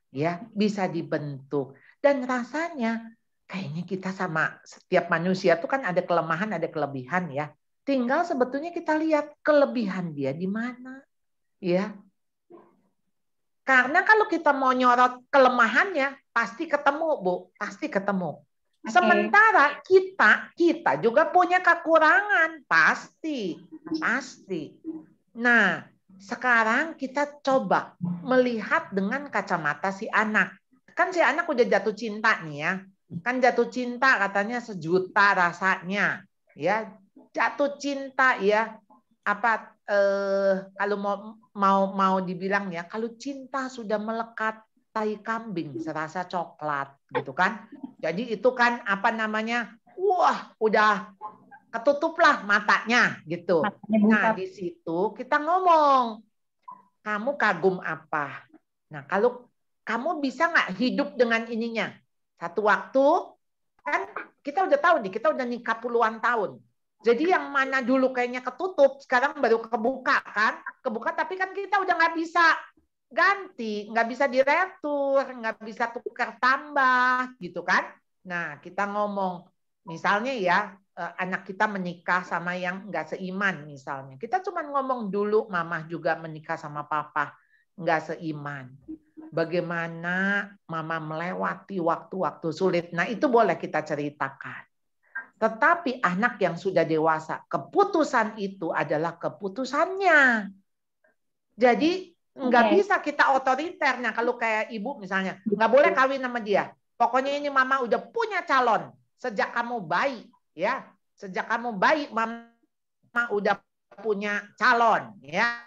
ya bisa dibentuk. Dan rasanya kayaknya kita sama setiap manusia tuh kan ada kelemahan, ada kelebihan ya. Tinggal sebetulnya kita lihat kelebihan dia di mana, ya. Karena kalau kita mau nyorot kelemahannya pasti ketemu Bu, pasti ketemu. Sementara kita juga punya kekurangan, pasti. Nah, sekarang kita coba melihat dengan kacamata si anak. Kan si anak udah jatuh cinta nih ya. Kan jatuh cinta katanya sejuta rasanya. Ya, jatuh cinta ya. Apa kalau mau dibilang ya, kalau cinta sudah melekat tai kambing serasa coklat gitu kan. Jadi itu kan apa namanya? Wah, udah ketutuplah matanya gitu. Nah, di situ kita ngomong, kamu kagum apa? Nah, kalau kamu bisa nggak hidup dengan ininya? Satu waktu kan kita udah tahu nih, kita udah nikah puluhan tahun. Jadi yang mana dulu kayaknya ketutup, sekarang baru kebuka kan? Kebuka tapi kan kita udah nggak bisa ganti, nggak bisa diretur, nggak bisa tukar tambah gitu kan? Nah, kita ngomong, misalnya ya, anak kita menikah sama yang nggak seiman misalnya. Kita cuma ngomong dulu, mama juga menikah sama papa nggak seiman. Bagaimana mama melewati waktu-waktu sulit. Nah, itu boleh kita ceritakan. Tetapi anak yang sudah dewasa, keputusan itu adalah keputusannya. Jadi nggak bisa kita otoriter. Nah, kalau kayak ibu misalnya, nggak boleh kawin sama dia. Pokoknya ini mama udah punya calon sejak kamu bayi, ya. Sejak kamu bayi, mama udah punya calon, ya.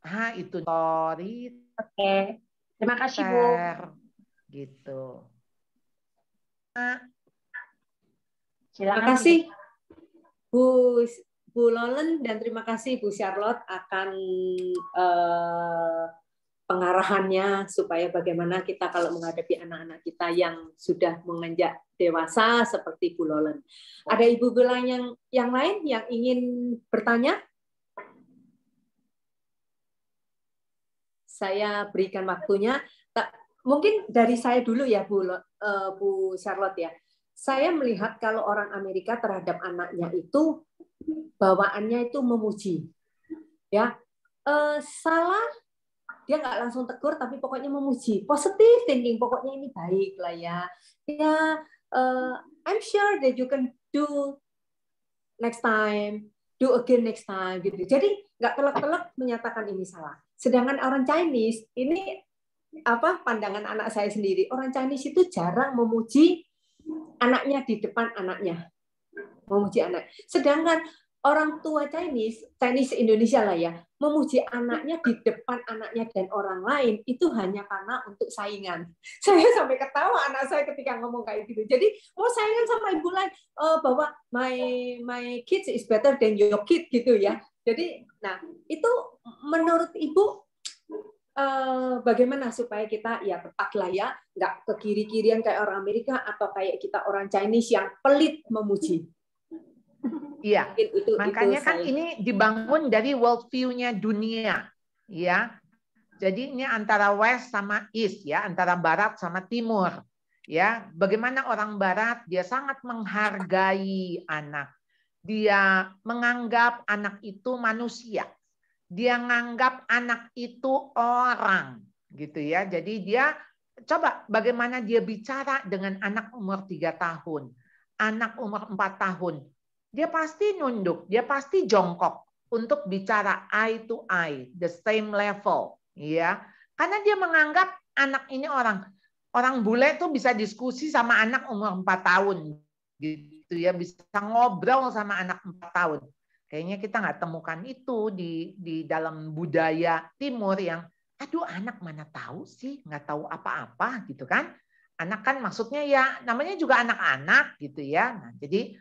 Ah, itu otoriter. Oke. Terima kasih, Bu. Gitu. Terima kasih Bu Lolen dan terima kasih Bu Charlotte akan pengarahannya supaya bagaimana kita kalau menghadapi anak-anak kita yang sudah menginjak dewasa seperti Bu Lolen. Ada Ibu Bilang yang lain yang ingin bertanya? Saya berikan waktunya. Mungkin dari saya dulu ya Bu Charlotte ya. Saya melihat kalau orang Amerika terhadap anaknya itu bawaannya itu memuji. Ya. Salah dia nggak langsung tegur tapi pokoknya memuji, positive thinking, pokoknya ini baik lah ya. Ya, I'm sure that you can do next time, do again next time gitu. Jadi nggak telak-telak menyatakan ini salah. Sedangkan orang Chinese ini apa pandangan anak saya sendiri, orang Chinese itu jarang memuji anaknya di depan anaknya, memuji anak. Sedangkan orang tua Chinese Indonesia lah ya, memuji anaknya di depan anaknya dan orang lain itu hanya karena untuk saingan. Saya sampai ketawa anak saya ketika ngomong kayak gitu. Jadi mau saingan sama ibu lain bahwa my kids is better than your kid gitu ya. Jadi nah itu menurut ibu bagaimana supaya kita ya tepat lah ya, nggak ke kiri-kirian kayak orang Amerika atau kayak kita orang Chinese yang pelit memuji. Iya, makanya kan ini dibangun dari world view-nya dunia, ya. Jadi ini antara West sama East, ya, antara Barat sama Timur. Ya, bagaimana orang Barat dia sangat menghargai anak. Dia menganggap anak itu manusia. Dia menganggap anak itu orang, gitu ya. Jadi dia coba bagaimana dia bicara dengan anak umur 3 tahun, anak umur 4 tahun. Dia pasti nunduk, dia pasti jongkok untuk bicara eye to eye, the same level, ya. Karena dia menganggap anak ini orang. Orang bule tuh bisa diskusi sama anak umur 4 tahun, gitu ya, bisa ngobrol sama anak 4 tahun. Kayaknya kita nggak temukan itu di dalam budaya Timur yang, aduh anak mana tahu sih, nggak tahu apa-apa gitu kan. Anak kan maksudnya ya namanya juga anak-anak gitu ya. Nah, jadi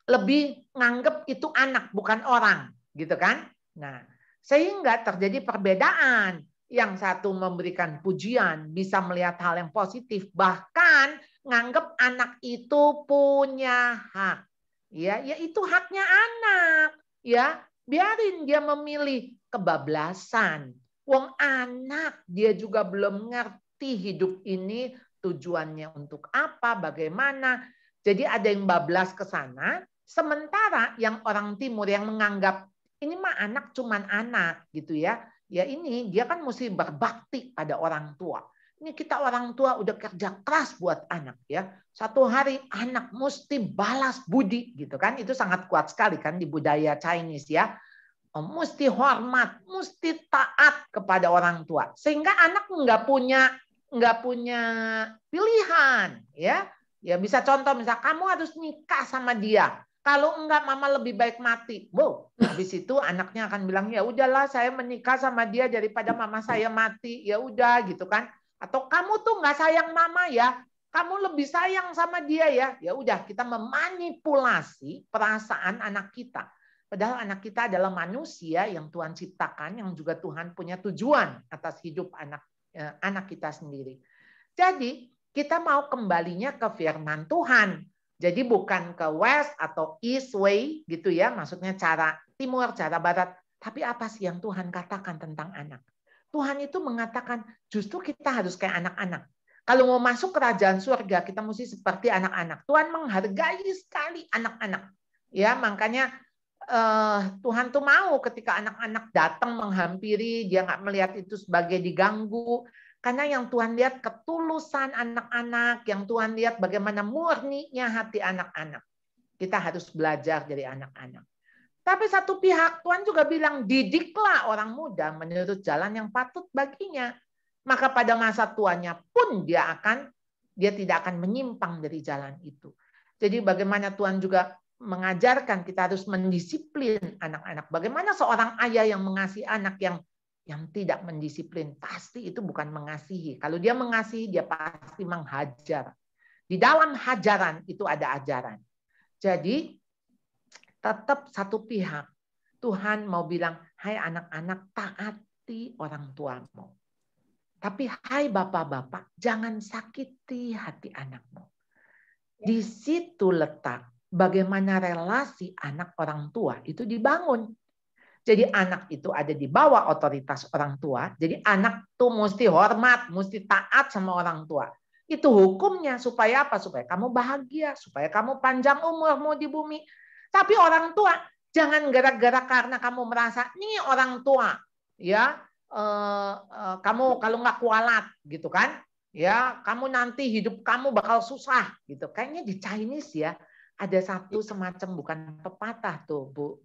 lebih nganggep itu anak bukan orang gitu kan. Nah, sehingga terjadi perbedaan. Yang satu memberikan pujian, bisa melihat hal yang positif, bahkan nganggep anak itu punya hak. Ya, itu haknya anak. Ya, biarin dia memilih, kebablasan. Wong anak dia juga belum ngerti hidup ini tujuannya untuk apa, bagaimana. Jadi ada yang bablas ke sana, sementara yang orang Timur yang menganggap ini mah anak cuman anak gitu ya. Ya ini dia kan mesti berbakti pada orang tua. Ini kita orang tua udah kerja keras buat anak ya. Satu hari anak mesti balas budi gitu kan. Itu sangat kuat sekali kan di budaya Chinese ya. Mesti hormat, mesti taat kepada orang tua. Sehingga anak nggak punya pilihan ya. Ya bisa contoh misal kamu harus nikah sama dia. Kalau enggak mama lebih baik mati. Wow, habis itu anaknya akan bilang ya udahlah saya menikah sama dia daripada mama saya mati. Ya udah gitu kan. Atau kamu tuh enggak sayang mama ya. Kamu lebih sayang sama dia ya. Ya udah kita memanipulasi perasaan anak kita. Padahal anak kita adalah manusia yang Tuhan ciptakan, yang juga Tuhan punya tujuan atas hidup anak kita sendiri. Jadi kita mau kembalinya ke firman Tuhan. Jadi bukan ke west atau east way gitu ya, maksudnya cara timur, cara barat. Tapi apa sih yang Tuhan katakan tentang anak? Tuhan itu mengatakan justru kita harus kayak anak-anak. Kalau mau masuk kerajaan surga, kita mesti seperti anak-anak. Tuhan menghargai sekali anak-anak. Ya, makanya Tuhan tuh mau ketika anak-anak datang menghampiri, dia nggak melihat itu sebagai diganggu. Karena yang Tuhan lihat ketulusan anak-anak, yang Tuhan lihat bagaimana murninya hati anak-anak. Kita harus belajar dari anak-anak. Tapi satu pihak Tuhan juga bilang, didiklah orang muda menurut jalan yang patut baginya. Maka pada masa tuanya pun dia tidak akan menyimpang dari jalan itu. Jadi bagaimana Tuhan juga mengajarkan kita harus mendisiplin anak-anak. Bagaimana seorang ayah yang mengasihi anak yang tidak mendisiplin, pasti itu bukan mengasihi. Kalau dia mengasihi, dia pasti menghajar. Di dalam hajaran itu ada ajaran. Jadi tetap satu pihak. Tuhan mau bilang, hai anak-anak, taati orang tuamu. Tapi hai bapak-bapak, jangan sakiti hati anakmu. Di situ letak bagaimana relasi anak orang tua itu dibangun. Jadi anak itu ada di bawah otoritas orang tua. Jadi anak tuh mesti hormat, mesti taat sama orang tua. Itu hukumnya supaya apa? Supaya kamu bahagia, supaya kamu panjang umurmu di bumi. Tapi orang tua jangan gara-gara karena kamu merasa nih orang tua, ya kamu kalau nggak kualat gitu kan, ya kamu nanti hidup kamu bakal susah gitu. Kayaknya di Chinese ya ada satu semacam bukan pepatah tuh Bu.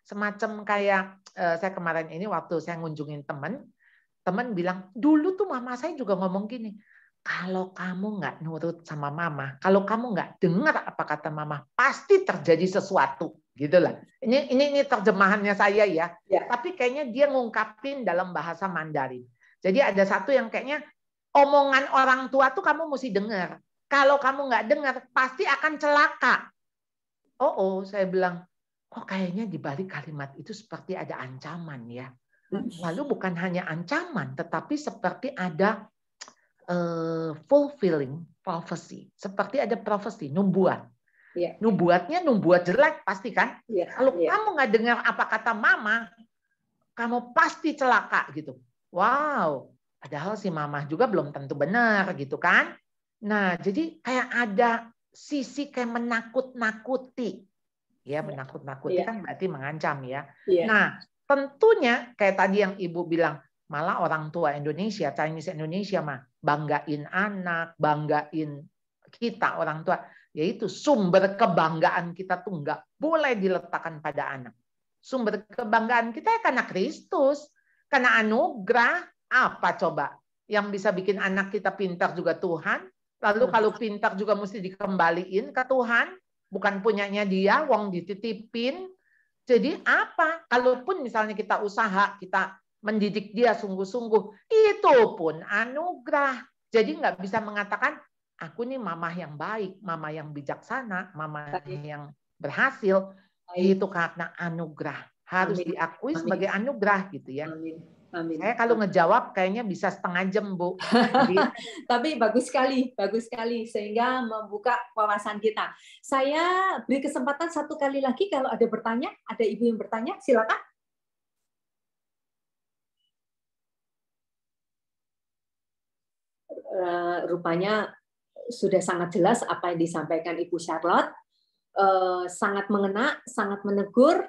Semacam kayak saya kemarin ini waktu saya ngunjungin teman bilang, dulu tuh mama saya juga ngomong gini, kalau kamu nggak nurut sama mama, kalau kamu nggak dengar apa kata mama, pasti terjadi sesuatu, gitulah. Ini terjemahannya saya ya. Tapi kayaknya dia ngungkapin dalam bahasa Mandarin. Jadi ada satu yang kayaknya omongan orang tua tuh kamu mesti dengar. Kalau kamu nggak dengar, pasti akan celaka. Saya bilang, kayaknya di balik kalimat itu seperti ada ancaman ya. Lalu bukan hanya ancaman, tetapi seperti ada fulfilling prophecy. Seperti ada prophecy, nubuat. Nubuatnya nubuat jelek pasti kan. Kalau kamu nggak dengar apa kata mama, kamu pasti celaka gitu. Wow, padahal si mama juga belum tentu benar gitu kan. Nah, jadi kayak ada sisi kayak menakut-nakuti. Ya, menakut-nakuti kan berarti mengancam ya. Nah, tentunya kayak tadi yang Ibu bilang, malah orang tua Indonesia, Chinese Indonesia mah banggain anak, banggain kita orang tua. Yaitu sumber kebanggaan kita tuh nggak boleh diletakkan pada anak. Sumber kebanggaan kita ya karena Kristus, karena anugerah. Apa coba? Yang bisa bikin anak kita pintar juga Tuhan. Lalu kalau pintar juga mesti dikembaliin ke Tuhan. Bukan punyanya dia, wong dititipin. Jadi apa? Kalaupun misalnya kita usaha, kita mendidik dia sungguh-sungguh, itu pun anugerah. Jadi nggak bisa mengatakan, aku nih mama yang baik, mama yang bijaksana, mama yang berhasil. Itu karena anugerah. Harus diakui sebagai anugerah gitu ya. Amin. Saya kalau ngejawab kayaknya bisa setengah jam, Bu. Jadi, tapi bagus sekali sehingga membuka wawasan kita. Saya beri kesempatan satu kali lagi kalau ada bertanya, ada ibu yang bertanya, silakan. Rupanya sudah sangat jelas apa yang disampaikan Ibu Charlotte, sangat mengena, sangat menegur.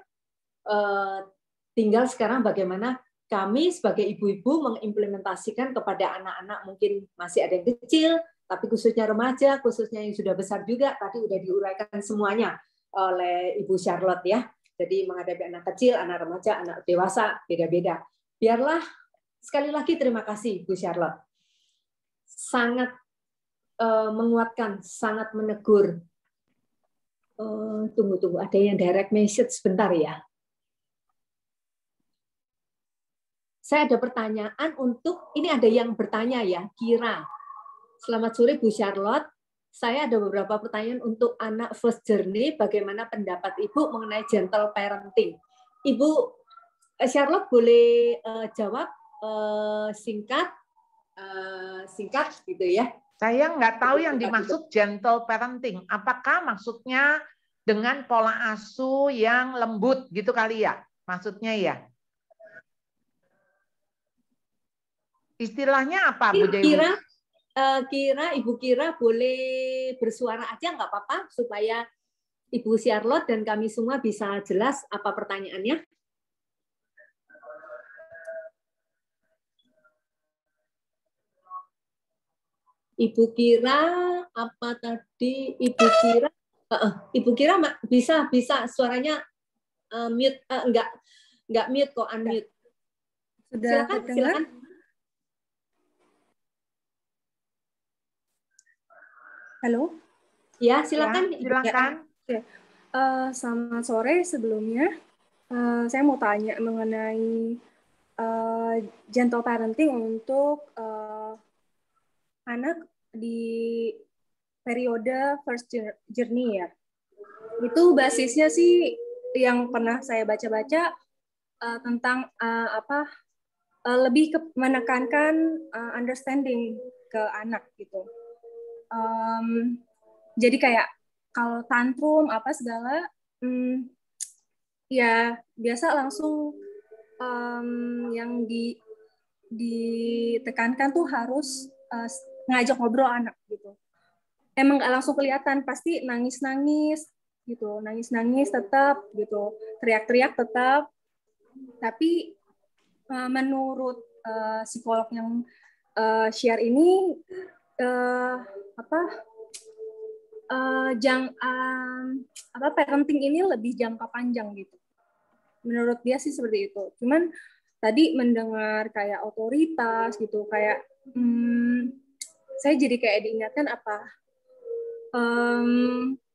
Tinggal sekarang bagaimana kami sebagai ibu-ibu mengimplementasikan kepada anak-anak, mungkin masih ada yang kecil, tapi khususnya remaja, khususnya yang sudah besar juga, tadi sudah diuraikan semuanya oleh Ibu Charlotte ya. Jadi menghadapi anak kecil, anak remaja, anak dewasa, beda-beda. Biarlah, sekali lagi terima kasih Bu Charlotte. Sangat menguatkan, sangat menegur. Tunggu, ada yang direct message sebentar ya. Saya ada pertanyaan untuk, ini ada yang bertanya ya, Kira. Selamat sore Bu Charlotte. Saya ada beberapa pertanyaan untuk anak first journey, bagaimana pendapat Ibu mengenai gentle parenting. Ibu Charlotte boleh jawab singkat gitu ya. Saya nggak tahu yang dimaksud gentle parenting. Apakah maksudnya dengan pola asuh yang lembut gitu kali ya? Maksudnya ya? Istilahnya apa, Bu Dewi? Ibu Kira boleh bersuara aja nggak apa-apa supaya Ibu Charlotte dan kami semua bisa jelas apa pertanyaannya. Ibu Kira apa tadi? Ibu Kira bisa suaranya mute, enggak mute kok, unmute. Sudah silakan. Halo? Ya, silakan. Silakan. Oke. Selamat sore sebelumnya. Saya mau tanya mengenai gentle parenting untuk anak di periode first journey ya. Itu basisnya sih yang pernah saya baca-baca tentang lebih menekankan understanding ke anak gitu. Jadi kayak kalau tantrum apa segala, ya biasa langsung yang ditekankan tuh harus ngajak ngobrol anak gitu. Emang nggak langsung kelihatan, pasti nangis-nangis gitu, nangis-nangis tetap gitu, teriak-teriak tetap. Tapi menurut psikolog yang share ini parenting ini lebih jangka panjang gitu. Menurut dia sih seperti itu. Cuman tadi mendengar kayak otoritas gitu, kayak saya jadi kayak diingatkan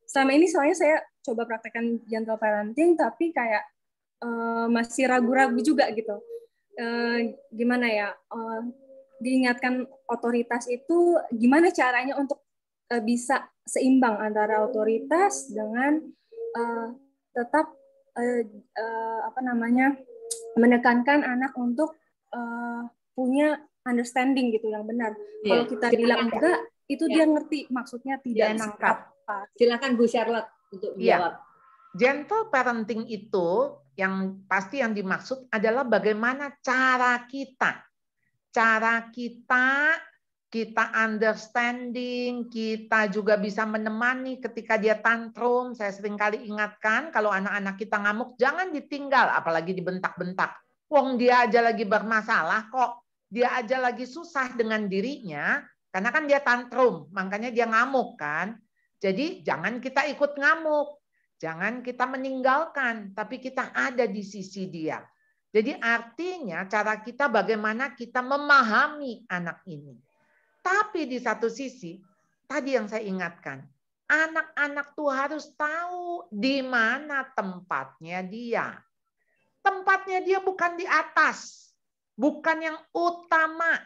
selama ini soalnya saya coba praktekkan gentle parenting tapi kayak masih ragu-ragu juga gitu. Gimana ya? Diingatkan otoritas itu gimana caranya untuk bisa seimbang antara otoritas dengan tetap menekankan anak untuk punya understanding gitu yang benar. Kalau kita bilang enggak, itu dia ngerti maksudnya tidak nangkap. Silakan Bu Charlotte untuk menjawab. Gentle parenting itu yang pasti yang dimaksud adalah bagaimana cara kita kita understanding, kita juga bisa menemani ketika dia tantrum. Saya sering kali ingatkan kalau anak-anak kita ngamuk jangan ditinggal, apalagi dibentak-bentak. Wong dia aja lagi bermasalah kok, dia aja lagi susah dengan dirinya, karena kan dia tantrum, makanya dia ngamuk kan. Jadi jangan kita ikut ngamuk, jangan kita meninggalkan, tapi kita ada di sisi dia. Jadi artinya cara kita bagaimana kita memahami anak ini. Tapi di satu sisi, tadi yang saya ingatkan, anak-anak tuh harus tahu di mana tempatnya dia. Tempatnya dia bukan di atas, bukan yang utama.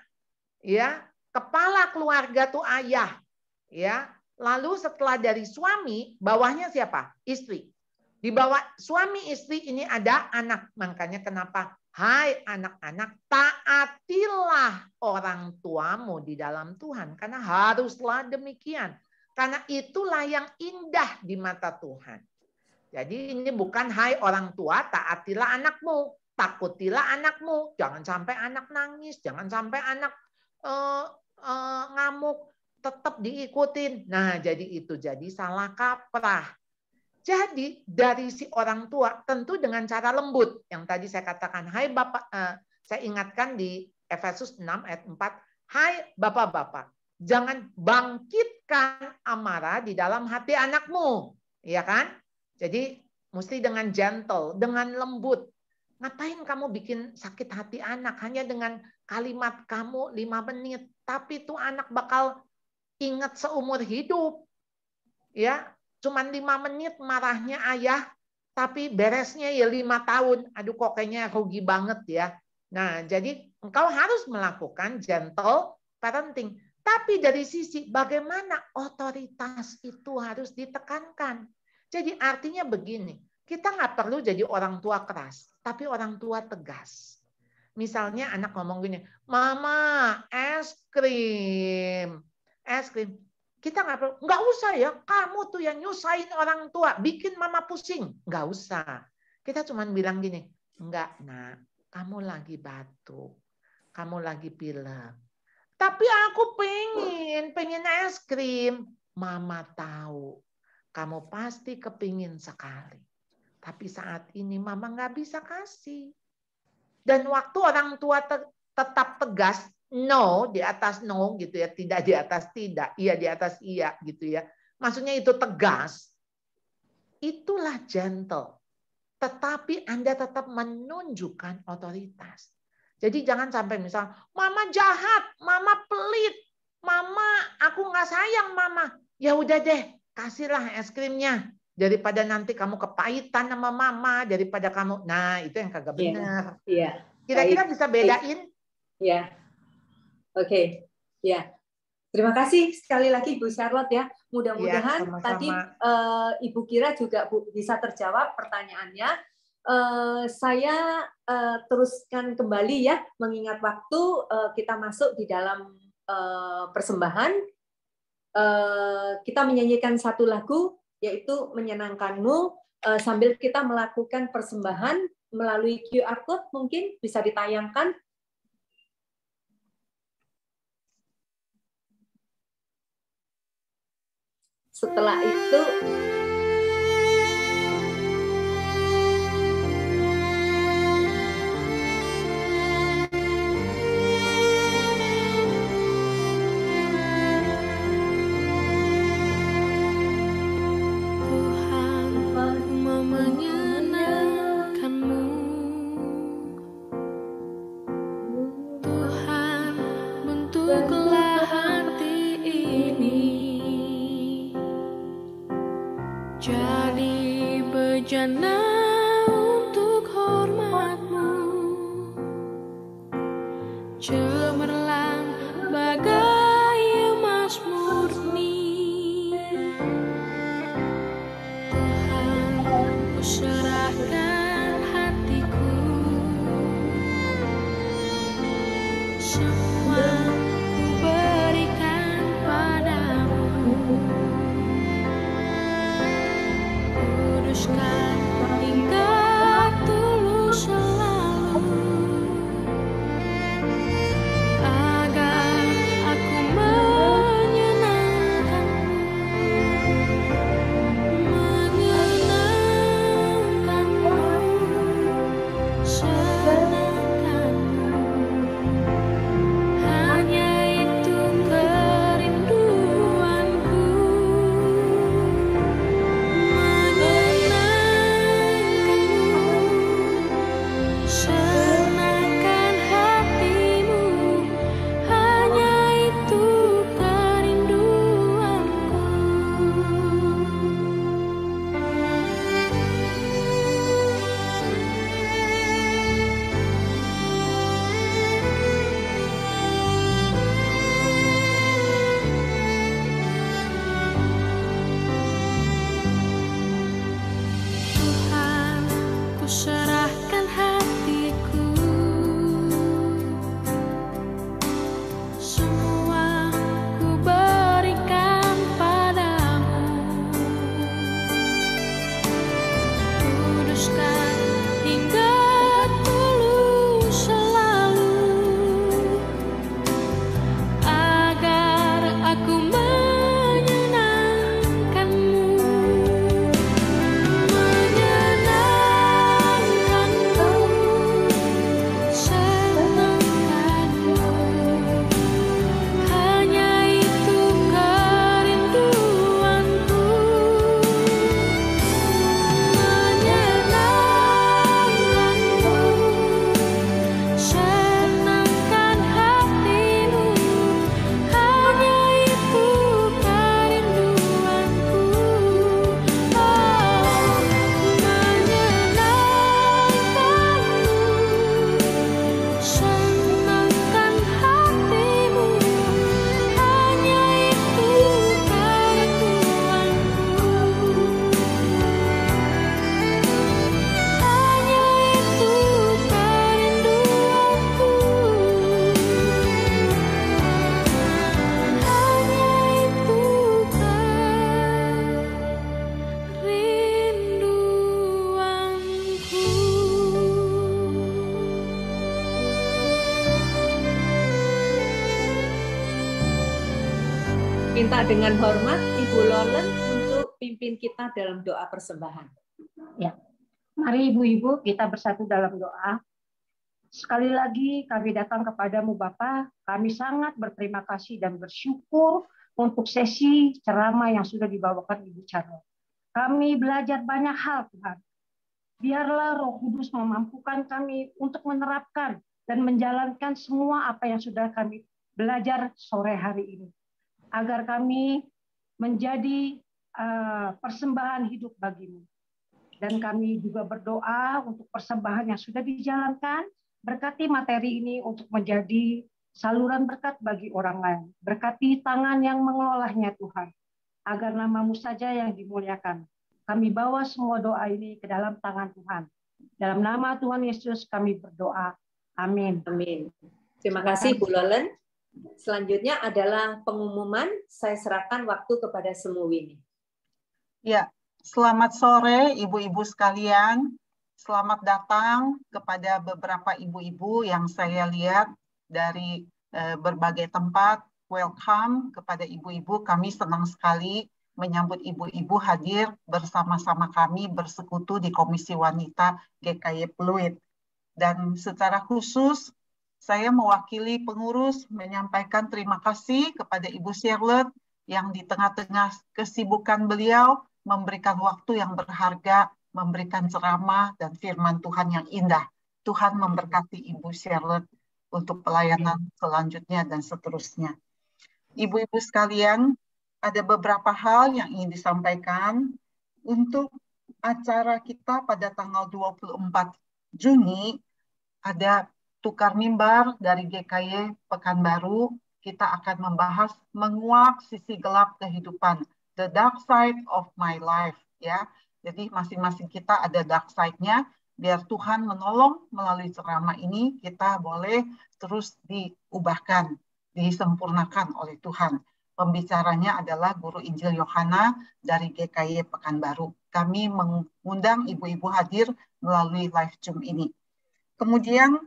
Ya, kepala keluarga tuh ayah. Ya, lalu setelah dari suami, bawahnya siapa? Istri. Di bawah suami istri ini ada anak. Makanya kenapa? Hai anak-anak, taatilah orang tuamu di dalam Tuhan. Karena haruslah demikian. Karena itulah yang indah di mata Tuhan. Jadi ini bukan hai orang tua, taatilah anakmu. Takutilah anakmu. Jangan sampai anak nangis. Jangan sampai anak ngamuk. Tetap diikutin. Nah jadi itu jadi salah kaprah. Jadi dari si orang tua tentu dengan cara lembut. Yang tadi saya katakan, hai Bapak, saya ingatkan di Efesus 6 ayat 4, hai Bapak-bapak, jangan bangkitkan amarah di dalam hati anakmu. Ya kan? Jadi mesti dengan gentle, dengan lembut. Ngapain kamu bikin sakit hati anak hanya dengan kalimat kamu 5 menit. Tapi tuh anak bakal ingat seumur hidup. Ya. Cuman 5 menit marahnya ayah, tapi beresnya ya 5 tahun. Aduh kok kayaknya rugi banget ya. Nah jadi engkau harus melakukan gentle parenting. Tapi dari sisi bagaimana otoritas itu harus ditekankan. Jadi artinya begini, kita nggak perlu jadi orang tua keras, tapi orang tua tegas. Misalnya anak ngomong gini, Mama es krim. Es krim. Kita nggak usah ya, kamu tuh yang nyusahin orang tua, bikin mama pusing. Nggak usah. Kita cuma bilang gini, enggak nak, kamu lagi batuk, kamu lagi pilek. Tapi aku pengen es krim. Mama tahu, kamu pasti kepingin sekali. Tapi saat ini mama nggak bisa kasih. Dan waktu orang tua tetap tegas, no di atas no gitu ya, tidak di atas tidak, iya di atas iya gitu ya. Maksudnya itu tegas. Itulah gentle. Tetapi Anda tetap menunjukkan otoritas. Jadi jangan sampai misal, mama jahat, mama pelit, mama aku nggak sayang mama. Ya udah deh, kasihlah es krimnya. Daripada nanti kamu kepahitan sama mama, daripada kamu, nah itu yang kagak benar. Iya. Kira-kira bisa bedain? Iya. Oke, ya. Terima kasih sekali lagi Bu Charlotte ya. Mudah-mudahan ya, tadi Ibu Kira juga bisa terjawab pertanyaannya. Saya teruskan kembali ya, mengingat waktu kita masuk di dalam persembahan. Kita menyanyikan satu lagu, yaitu Menyenangkanmu, sambil kita melakukan persembahan melalui QR Code, mungkin bisa ditayangkan. Setelah itu bejana untuk hormat-Mu, cemerlang bagai emas murni. Tuhan, ku serahkan hatiku, semua ku berikan padamu. Kuduskan hingga tulus selalu, agar aku Minta dengan hormat Ibu Lolen untuk pimpin kita dalam doa persembahan. Ya, mari ibu-ibu kita bersatu dalam doa. Sekali lagi kami datang kepadamu Bapa, kami sangat berterima kasih dan bersyukur untuk sesi ceramah yang sudah dibawakan Ibu Charlotte. Kami belajar banyak hal Tuhan. Biarlah Roh Kudus memampukan kami untuk menerapkan dan menjalankan semua apa yang sudah kami belajar sore hari ini. Agar kami menjadi persembahan hidup bagimu. Dan kami juga berdoa untuk persembahan yang sudah dijalankan. Berkati materi ini untuk menjadi saluran berkat bagi orang lain. Berkati tangan yang mengelolanya Tuhan. Agar namamu saja yang dimuliakan. Kami bawa semua doa ini ke dalam tangan Tuhan. Dalam nama Tuhan Yesus kami berdoa. Amin. Amin. Terima kasih Bu Lolen. Selanjutnya adalah pengumuman. Saya serahkan waktu kepada Semuwini. Ya, selamat sore ibu-ibu sekalian. Selamat datang kepada beberapa ibu-ibu yang saya lihat dari berbagai tempat. Welcome kepada ibu-ibu. Kami senang sekali menyambut ibu-ibu hadir bersama-sama kami bersekutu di Komisi Wanita GKY Pluit. Dan secara khusus saya mewakili pengurus menyampaikan terima kasih kepada Ibu Charlotte yang di tengah-tengah kesibukan beliau memberikan waktu yang berharga, memberikan ceramah dan firman Tuhan yang indah. Tuhan memberkati Ibu Charlotte untuk pelayanan selanjutnya dan seterusnya. Ibu-ibu sekalian, ada beberapa hal yang ingin disampaikan untuk acara kita pada tanggal 24 Juni. Ada tukar mimbar dari GKY Pekanbaru. Kita akan membahas menguak sisi gelap kehidupan, the dark side of my life, ya. Jadi masing-masing kita ada dark side-nya. Biar Tuhan menolong melalui ceramah ini, kita boleh terus diubahkan, disempurnakan oleh Tuhan. Pembicaranya adalah Guru Injil Yohana dari GKY Pekanbaru. Kami mengundang ibu-ibu hadir melalui live Zoom ini. Kemudian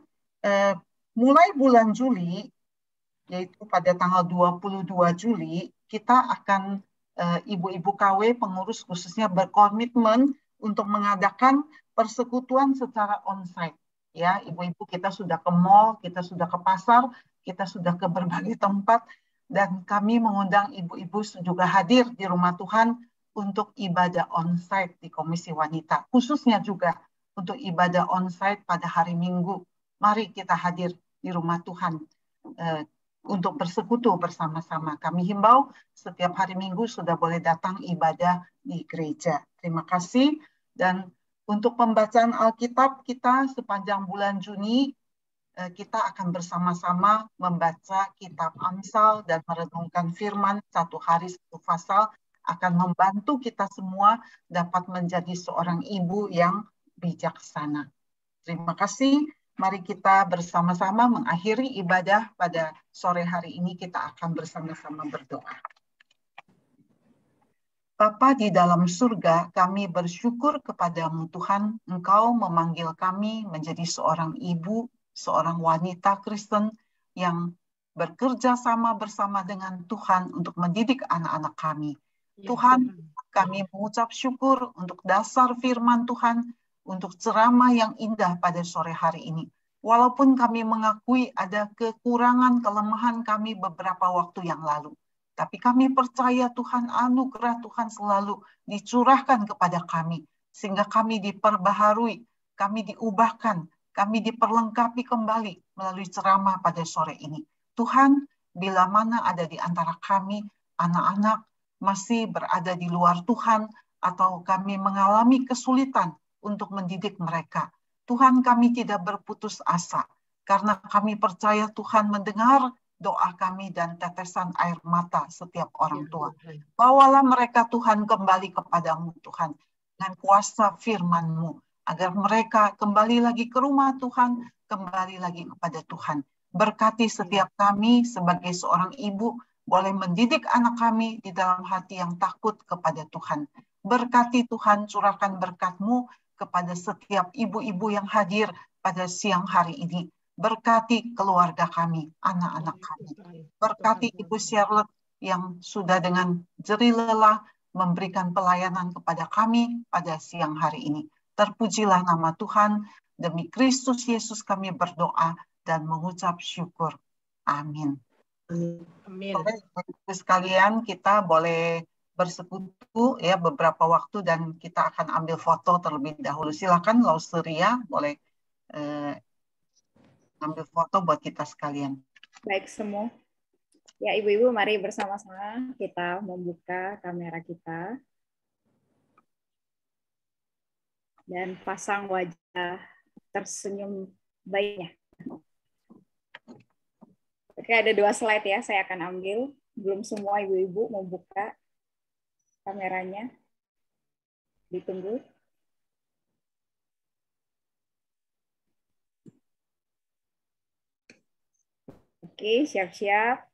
mulai bulan Juli, yaitu pada tanggal 22 Juli, kita akan ibu-ibu KW pengurus khususnya berkomitmen untuk mengadakan persekutuan secara onsite. Ya, ibu-ibu kita sudah ke mall, kita sudah ke pasar, kita sudah ke berbagai tempat, dan kami mengundang ibu-ibu juga hadir di rumah Tuhan untuk ibadah onsite di Komisi Wanita, khususnya juga untuk ibadah onsite pada hari Minggu. Mari kita hadir di rumah Tuhan untuk bersekutu bersama-sama. Kami himbau setiap hari Minggu sudah boleh datang ibadah di gereja. Terima kasih. Dan untuk pembacaan Alkitab kita sepanjang bulan Juni, kita akan bersama-sama membaca kitab Amsal dan merenungkan firman satu hari satu pasal, akan membantu kita semua dapat menjadi seorang ibu yang bijaksana. Terima kasih. Mari kita bersama-sama mengakhiri ibadah pada sore hari ini. Kita akan bersama-sama berdoa. Bapa di dalam surga, kami bersyukur kepadamu Tuhan, Engkau memanggil kami menjadi seorang ibu, seorang wanita Kristen yang bekerja sama bersama dengan Tuhan untuk mendidik anak-anak kami. Tuhan, kami mengucap syukur untuk dasar firman Tuhan, untuk ceramah yang indah pada sore hari ini. Walaupun kami mengakui ada kekurangan, kelemahan kami beberapa waktu yang lalu. Tapi kami percaya Tuhan, anugerah Tuhan selalu dicurahkan kepada kami. Sehingga kami diperbaharui, kami diubahkan, kami diperlengkapi kembali melalui ceramah pada sore ini. Tuhan, bila mana ada di antara kami, anak-anak masih berada di luar Tuhan, atau kami mengalami kesulitan untuk mendidik mereka. Tuhan, kami tidak berputus asa, karena kami percaya Tuhan mendengar doa kami dan tetesan air mata setiap orang tua. Bawalah mereka Tuhan kembali kepadamu Tuhan, dengan kuasa firman-Mu, agar mereka kembali lagi ke rumah Tuhan, kembali lagi kepada Tuhan. Berkati setiap kami sebagai seorang ibu, boleh mendidik anak kami di dalam hati yang takut kepada Tuhan. Berkati Tuhan, curahkan berkat-Mu kepada setiap ibu-ibu yang hadir pada siang hari ini. Berkati keluarga kami, anak-anak kami. Berkati Ibu Charlotte yang sudah dengan jerih lelah memberikan pelayanan kepada kami pada siang hari ini. Terpujilah nama Tuhan, demi Kristus Yesus kami berdoa dan mengucap syukur. Amin. Amin. Bapak-Ibu sekalian, kita boleh bersekutu ya beberapa waktu dan kita akan ambil foto terlebih dahulu. Silakan Lauseria boleh ambil foto buat kita sekalian. Baik semua. Ya, Ibu-ibu, mari bersama-sama kita membuka kamera kita dan pasang wajah tersenyum baiknya. Oke, ada 2 slide ya, saya akan ambil. Belum semua ibu-ibu membuka kameranya. Ditunggu. Oke, siap-siap.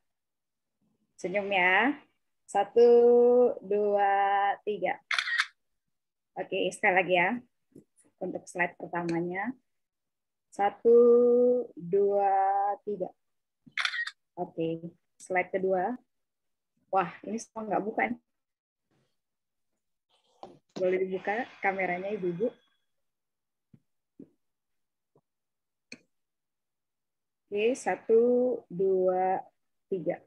Senyum ya. 1, 2, 3. Oke, sekali lagi ya. Untuk slide pertamanya. 1, 2, 3. Oke, slide kedua. Wah, ini semua nggak buka. Boleh dibuka kameranya, Ibu-ibu. Oke, 1, 2, 3.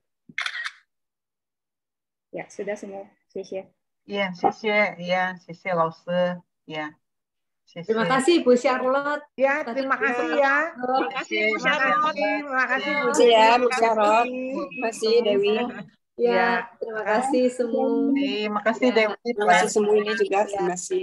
Ya, sudah semua, Sisye. Iya, Sisye, ya, Sisye Lause, ya. Terima kasih Bu Charlotte. Ya, terima kasih ya. Terima kasih Bu Charlotte. Terima kasih Bu Dewi. Dewi. Bu Charlotte. Terima kasih Dewi. Ya, terima kasih semua. Terima kasih Dewi. Terima kasih semuanya juga. Terima kasih.